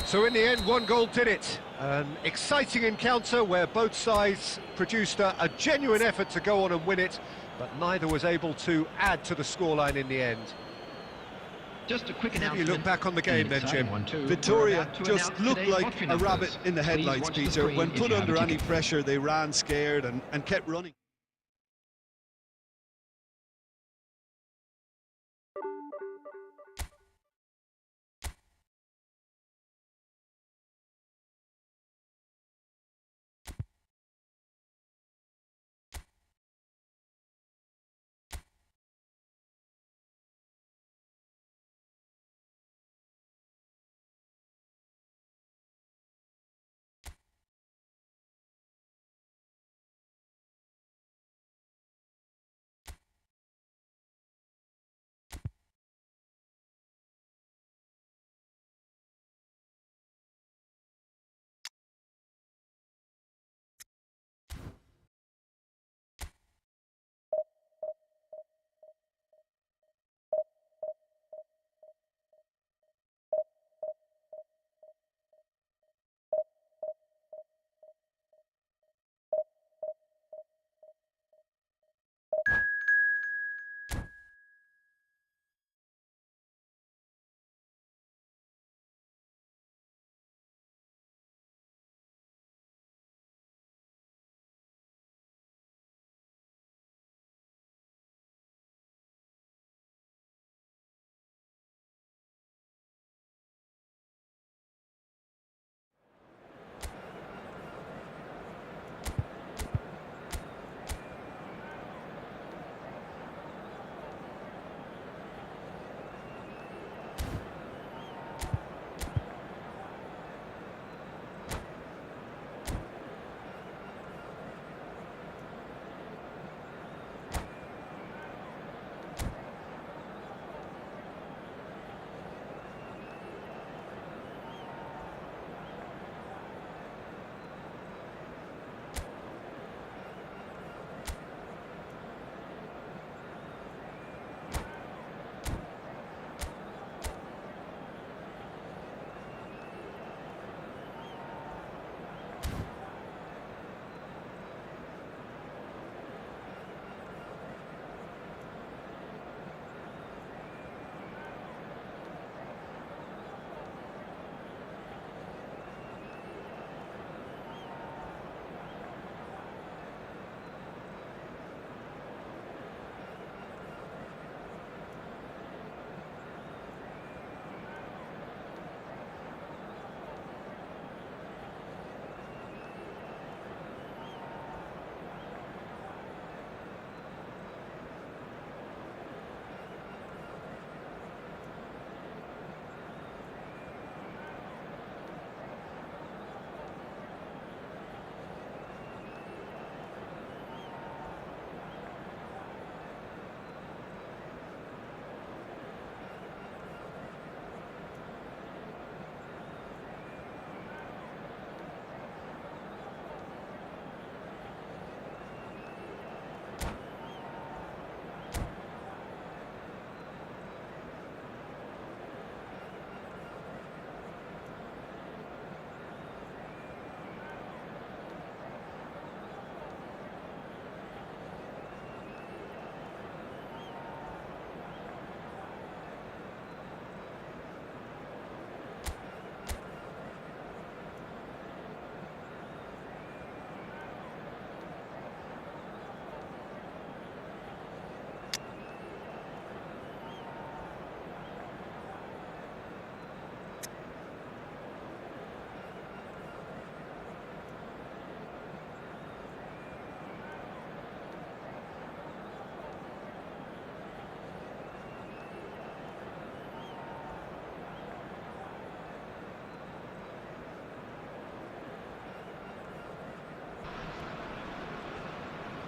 So in the end, one goal did it. An exciting encounter where both sides produced a genuine effort to go on and win it, but neither was able to add to the scoreline in the end. Just a quick Have announcement. you look back on the game An then, exciting Jim? one too. We're Victoria about to just announce looked today's like lottery a numbers. rabbit in the Please headlights, watch the Peter. screen When if put you have a under any ticket. pressure, they ran scared and kept running.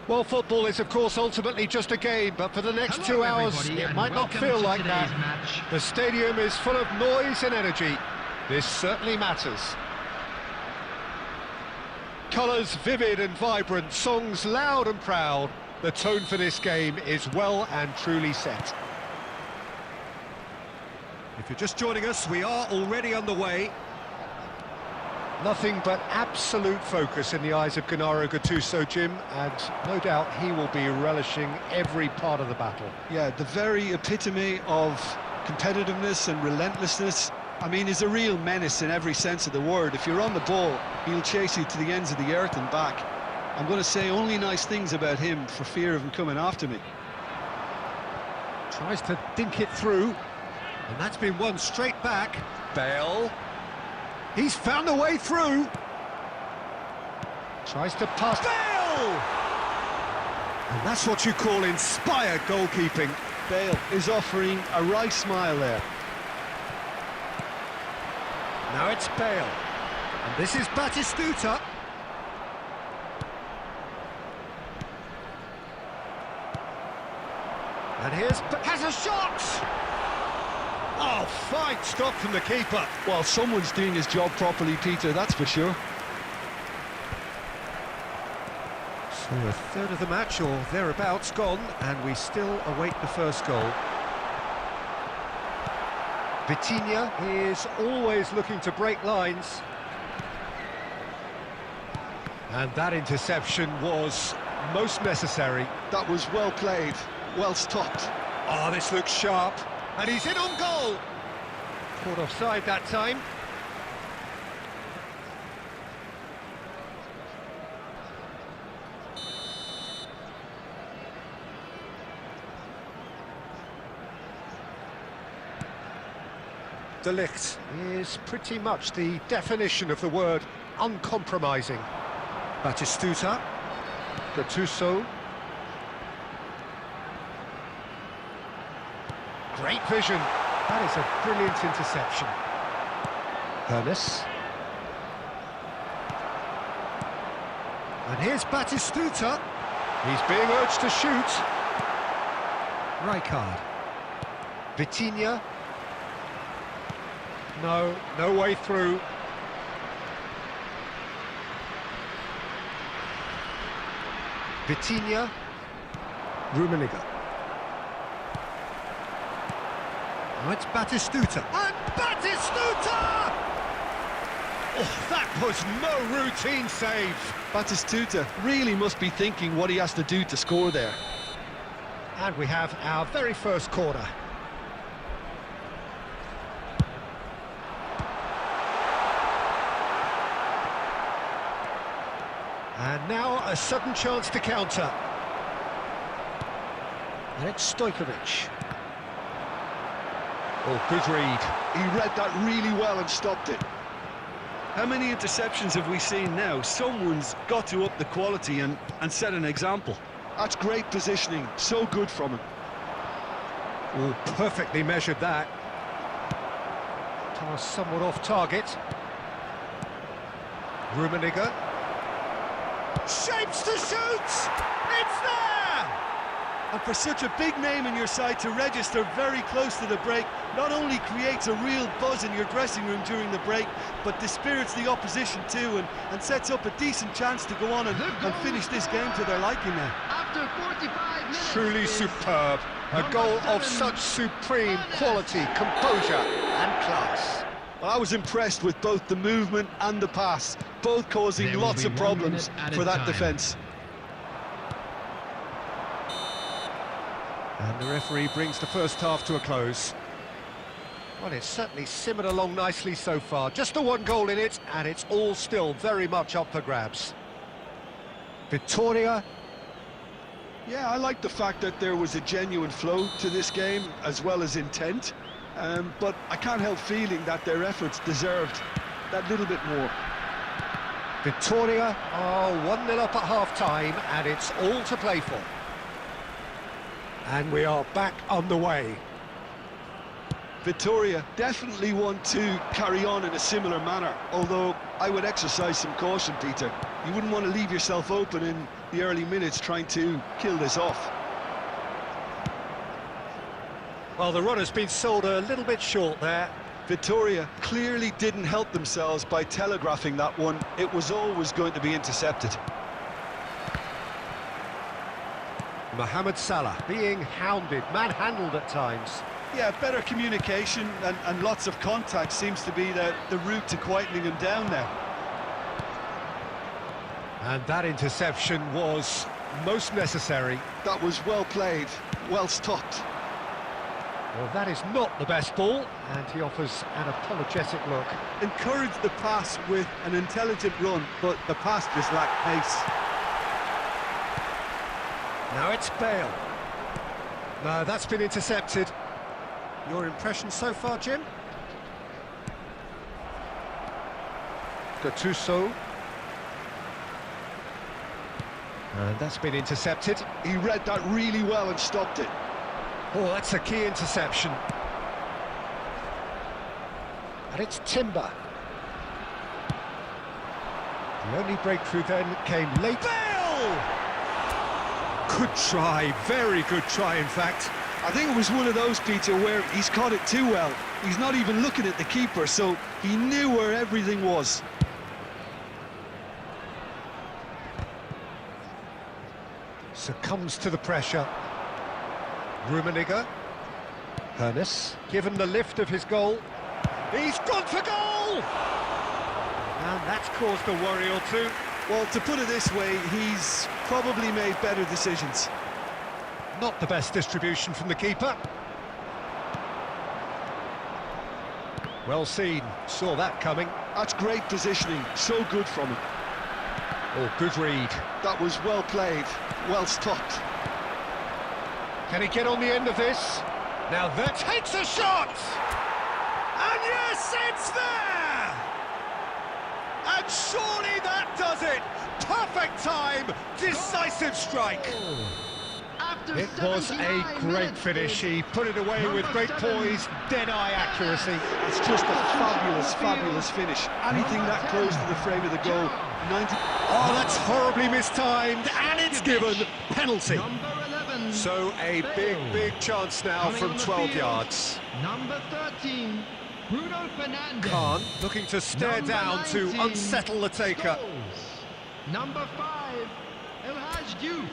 Well, football is, of course, ultimately just a game, but for the next 2 hours, it might not feel like that. Match. The stadium is full of noise and energy. This certainly matters. Colours vivid and vibrant, songs loud and proud. The tone for this game is well and truly set. If you're just joining us, we are already underway. Nothing but absolute focus in the eyes of Gennaro Gattuso, Jim, and no doubt he will be relishing every part of the battle. Yeah, the very epitome of competitiveness and relentlessness. I mean, he's a real menace in every sense of the word. If you're on the ball, he'll chase you to the ends of the earth and back. I'm going to say only nice things about him for fear of him coming after me. Tries to dink it through, and that's been won straight back. Bale. He's found a way through. Tries to pass. Bale! And that's what you call inspired goalkeeping. Bale is offering a wry smile there. Now it's Bale. And this is Batistuta. And has a shot! Oh, fine stop from the keeper. Well, someone's doing his job properly, Peter, that's for sure. So a third of the match, or thereabouts, gone, and we still await the first goal. Vitinha is always looking to break lines. And that interception was most necessary. That was well played, well stopped. Oh, this looks sharp. And he's in on goal. Caught offside that time. De Ligt is pretty much the definition of the word uncompromising. Batistuta, Gattuso. Great vision. That is a brilliant interception. Hernes. And here's Batistuta. He's being urged to shoot. Rijkaard. Vitinha. No way through. Vitinha. Rummenigge. Now it's Batistuta. And Batistuta! Oh, that was no routine save. Batistuta really must be thinking what he has to do to score there. And we have our very first corner. And now a sudden chance to counter. And it's Stojkovic. Oh, good read. He read that really well and stopped it. How many interceptions have we seen now? Someone's got to up the quality and set an example. That's great positioning, so good from him. Oh, perfectly measured that. Pass somewhat off target. Rummenigge. Shapes to shoot! It's there! And for such a big name in your side to register very close to the break, not only creates a real buzz in your dressing room during the break, but dispirits the opposition too, and sets up a decent chance to go on and finish this game to their liking now. After 45 minutes. Truly superb. A goal of such supreme quality, composure and class. Well, I was impressed with both the movement and the pass, both causing lots of problems for that defence. And the referee brings the first half to a close. Well, it's certainly simmered along nicely so far. Just the one goal in it, and it's all still very much up for grabs. Victoria. Yeah, I like the fact that there was a genuine flow to this game, as well as intent. But I can't help feeling that their efforts deserved that little bit more. Victoria are 1-0 up at half-time, and it's all to play for. And we are back on the way. Vitoria definitely want to carry on in a similar manner, although I would exercise some caution, Peter. You wouldn't want to leave yourself open in the early minutes trying to kill this off. Well, the run has been sold a little bit short there. Vitoria clearly didn't help themselves by telegraphing that one. It was always going to be intercepted. Mohamed Salah being hounded, manhandled at times. Yeah, better communication and lots of contact seems to be the route to quietening him down now. And that interception was most necessary. That was well played, well stopped. Well, that is not the best ball, and he offers an apologetic look. Encouraged the pass with an intelligent run, but the pass just lacked pace. Now it's Bale. No, that's been intercepted. Your impression so far, Jim? Gattuso. And that's been intercepted. He read that really well and stopped it. Oh, that's a key interception. And it's Timber. The only breakthrough then came late. Bale! Good try, very good try, in fact. I think it was one of those, Peter, where he's caught it too well. He's not even looking at the keeper, so he knew where everything was. Succumbs to the pressure. Rummenigge. Hernes, given the lift of his goal. He's gone for goal! And that's caused a worry or two. Well, to put it this way, he's probably made better decisions. Not the best distribution from the keeper. Well seen, saw that coming. That's great positioning, so good from him. Oh, good read. That was well played, well stopped. Can he get on the end of this? Now that takes a shot! And yes, it's there! And surely that does it! Perfect time, decisive strike! It was a great finish. He put it away with great poise, dead-eye accuracy. It's just a fabulous, fabulous finish. Anything that close to the frame of the goal. 90. Oh, that's horribly mistimed, and it's given penalty. So a big chance now from 12 yards. Number 13, Bruno Fernandes. Khan looking to stare down to 19, unsettle the taker. Scholes. Number 5, El Hadj Diouf.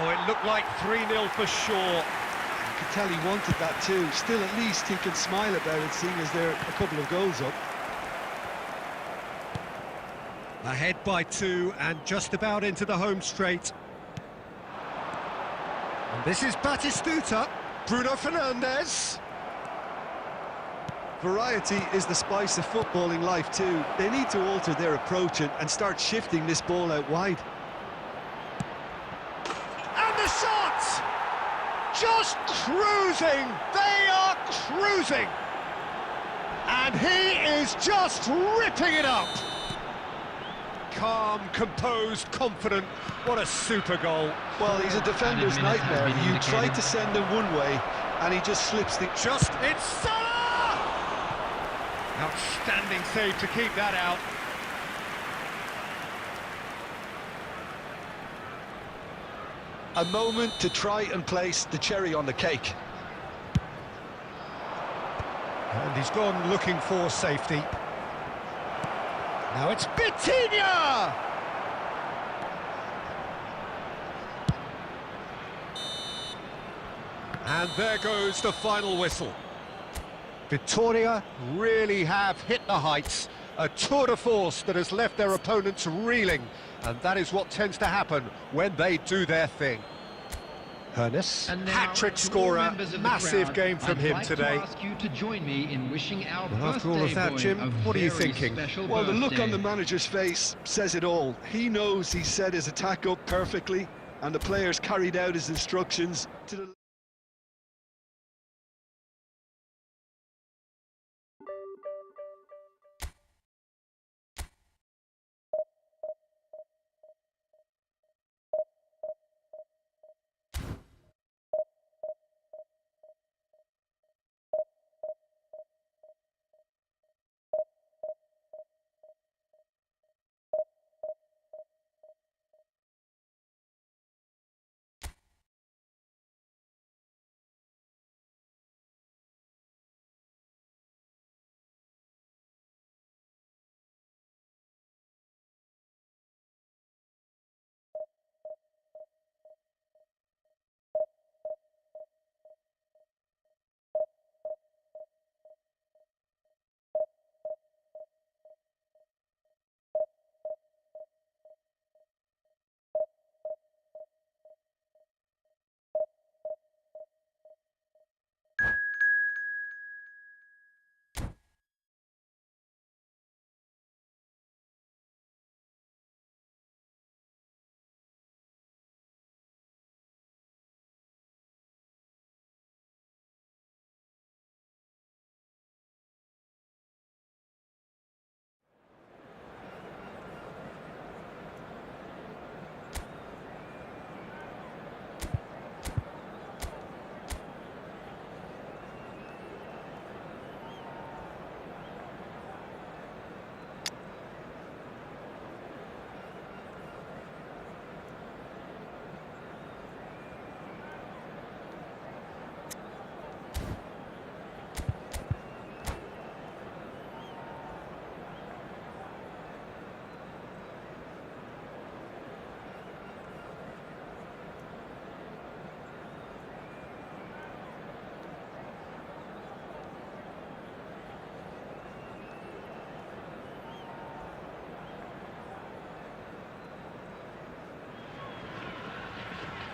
Oh, it looked like 3-0 for sure. You could tell he wanted that too. Still, at least he can smile about it, seeing as they're a couple of goals up. Ahead by 2 and just about into the home straight. And this is Batistuta, Bruno Fernandes. Variety is the spice of footballing life too. They need to alter their approach and start shifting this ball out wide. And the shot! Just cruising! They are cruising! And he is just ripping it up! Calm, composed, confident. What a super goal. Well, he's a defender's nightmare. You try to send him one way, and he just slips the... It's Salah! Outstanding save to keep that out. A moment to try and place the cherry on the cake. And he's gone looking for safety. Now it's Bitinha! And there goes the final whistle. Vitoria really have hit the heights. A tour de force that has left their opponents reeling. And that is what tends to happen when they do their thing. Hernes, hat-trick scorer, massive game from him today. Ask you to join me in wishing our Well, after all of that, Jim, what are you thinking? Well, the look on the manager's face says it all. He knows he set his attack up perfectly, and the players carried out his instructions to the...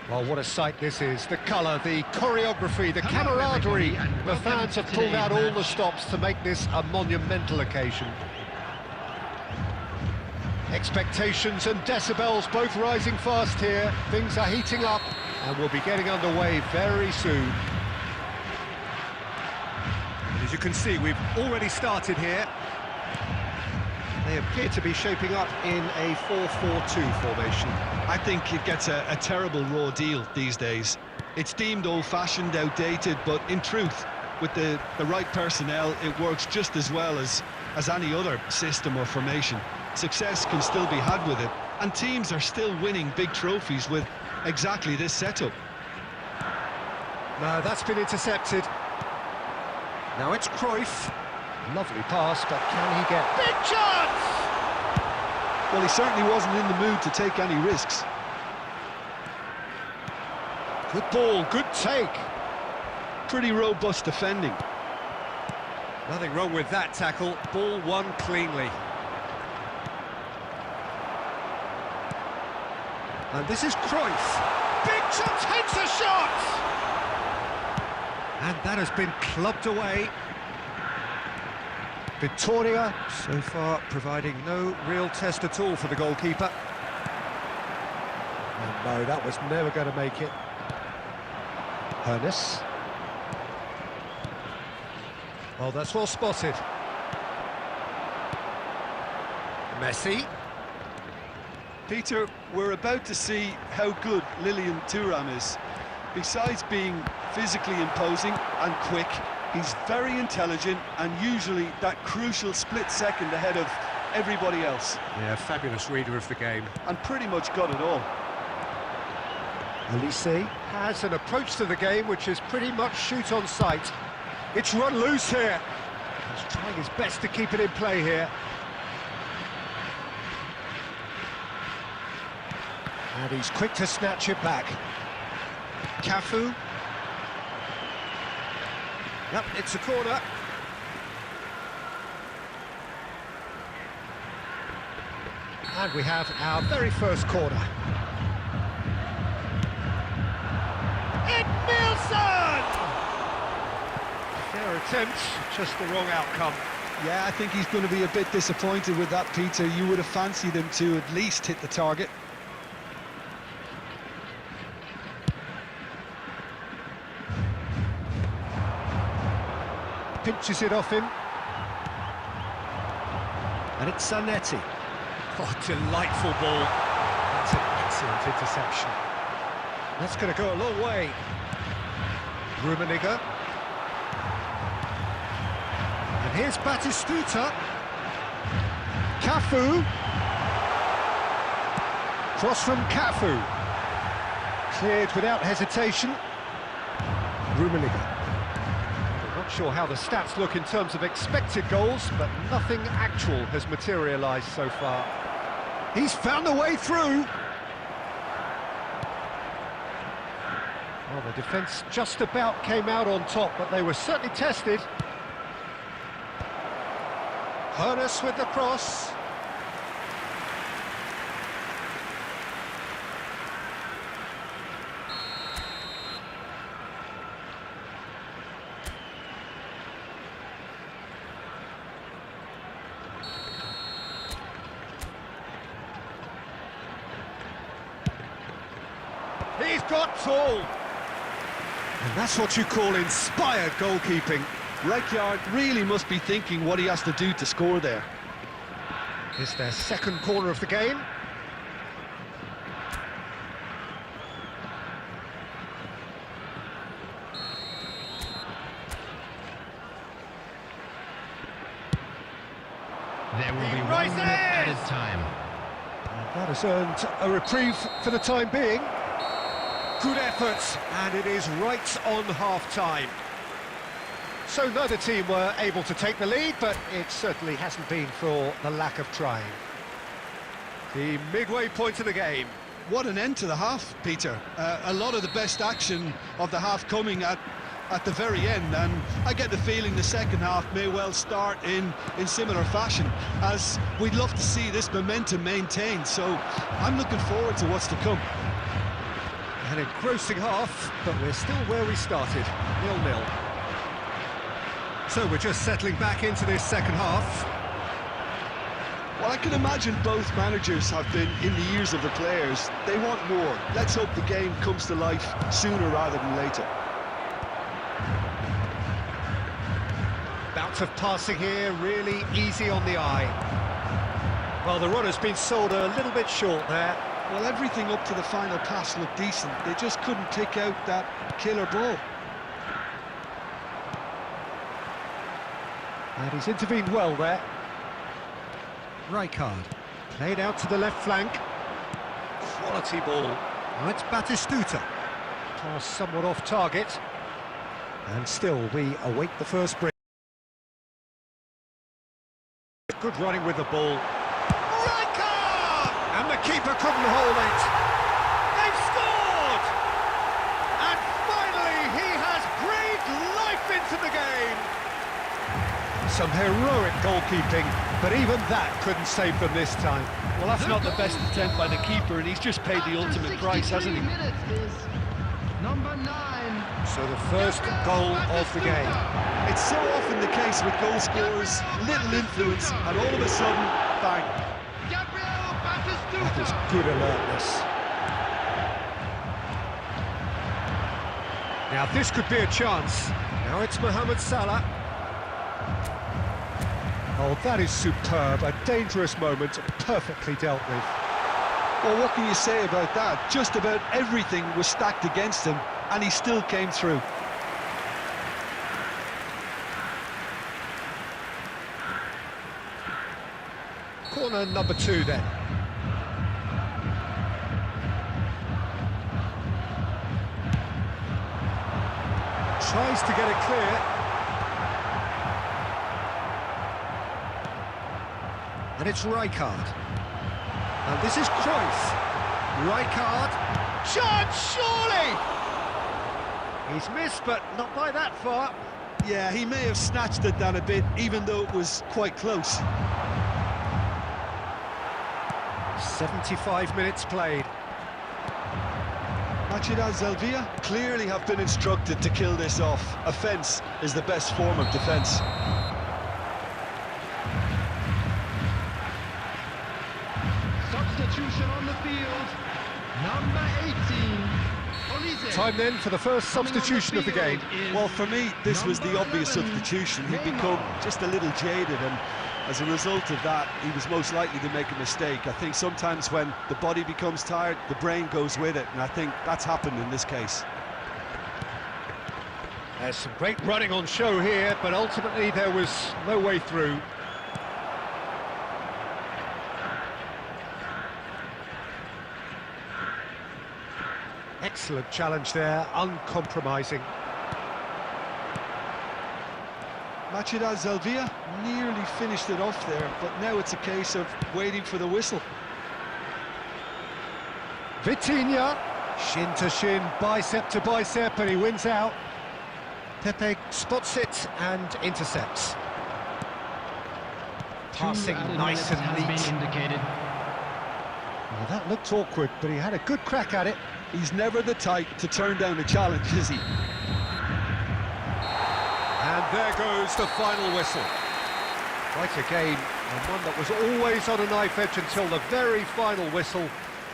Well, what a sight this is. The colour, the choreography, the camaraderie. The fans have pulled out all the stops to make this a monumental occasion. Expectations and decibels both rising fast here. Things are heating up and we'll be getting underway very soon. And as you can see, we've already started here. They appear to be shaping up in a 4-4-2 formation. I think it gets a terrible raw deal these days. It's deemed old-fashioned, outdated, but in truth, with the right personnel, it works just as well as any other system or formation. Success can still be had with it, and teams are still winning big trophies with exactly this setup. No, that's been intercepted. Now it's Cruyff. Lovely pass, but can he get... Big chance! Well, he certainly wasn't in the mood to take any risks. Good ball, good take. Pretty robust defending. Nothing wrong with that tackle. Ball won cleanly. And this is Cruyff. Big chance, takes a shot! And that has been clubbed away. Victoria, so far, providing no real test at all for the goalkeeper. And no, that was never going to make it. Hernes. Oh, that's well spotted. Messi. Peter, we're about to see how good Lilian Thuram is. Besides being physically imposing and quick, he's very intelligent and usually that crucial split second ahead of everybody else. Yeah, fabulous reader of the game. And pretty much got it all. Elise has an approach to the game which is pretty much shoot on sight. It's run loose here. He's trying his best to keep it in play here. And he's quick to snatch it back. Cafu. Yep, it's a corner. And we have our very first corner. Nielsen! Fair attempt, just the wrong outcome. Yeah, I think he's going to be a bit disappointed with that, Peter. You would have fancied him to at least hit the target. Pinches it off him. And it's Zanetti. Oh, delightful ball. That's an excellent interception. That's going to go a long way. Rummenigge. And here's Batistuta. Cafu. Cross from Cafu. Cleared without hesitation. Rummenigge. Not sure how the stats look in terms of expected goals, but nothing actual has materialised so far. He's found a way through. Well, the defence just about came out on top, but they were certainly tested. Hernes with the cross. He's got tall. And that's what you call inspired goalkeeping. Rijkaard really must be thinking what he has to do to score there. It's their second corner of the game. There will be 1 minute added time. That has earned a reprieve for the time being. Good effort, and it is right on half-time. So neither team were able to take the lead, but it certainly hasn't been for the lack of trying. The midway point of the game. What an end to the half, Peter. A lot of the best action of the half coming at the very end, and I get the feeling the second half may well start in similar fashion, as we'd love to see this momentum maintained, so I'm looking forward to what's to come. An engrossing half, but we're still where we started, 0-0. So we're just settling back into this second half. Well, I can imagine both managers have been in the ears of the players. They want more. Let's hope the game comes to life sooner rather than later. Bout of passing here, really easy on the eye. Well, the runner's been sold a little bit short there. Well, everything up to the final pass looked decent. They just couldn't pick out that killer ball. And he's intervened well there. Rijkaard, played out to the left flank. Quality ball. Now it's Batistuta. Pass somewhat off target. And still, we await the first break. Good running with the ball. Rijkaard! And the keeper couldn't hold it. They've scored! And finally, he has breathed life into the game. Some heroic goalkeeping, but even that couldn't save them this time. Well, that's not the best attempt by the keeper, and he's just paid the ultimate price, hasn't he? Minutes is number 9. So the first goal of the game. It's so often the case with goal scorers, little influence, and all of a sudden, bang. That is good alertness. Now this could be a chance. Now it's Mohamed Salah. Oh, that is superb. A dangerous moment, perfectly dealt with. Well, what can you say about that? Just about everything was stacked against him, and he still came through. Corner number 2 then. Tries to get it clear. And it's Rijkaard. And this is Cruyff. Rijkaard. Chance, surely! He's missed, but not by that far. Yeah, he may have snatched it down a bit, even though it was quite close. 75 minutes played. Zelvia clearly have been instructed to kill this off. Offence is the best form of defence. Substitution on the field. Number 18. Olise. Time then for the first substitution of the game. Well, for me, this was the obvious substitution. He'd become just a little jaded, and as a result of that, he was most likely to make a mistake. I think sometimes when the body becomes tired, the brain goes with it, and I think that's happened in this case. There's some great running on show here, but ultimately there was no way through. Excellent challenge there, uncompromising. Zelvia nearly finished it off there, but now it's a case of waiting for the whistle. Vitinha, shin to shin, bicep to bicep, and he wins out. Pepe spots it and intercepts. Passing nice and neat. Well, that looked awkward, but he had a good crack at it. He's never the type to turn down a challenge, is he? And there goes the final whistle. Quite a game, and one that was always on a knife edge until the very final whistle.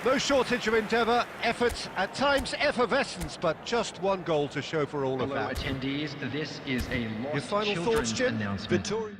No shortage of endeavour, effort, at times effervescence, but just one goal to show for all of Hello that. attendees, this is a Your Lost final Children's thoughts, Jim? announcement. Victoria.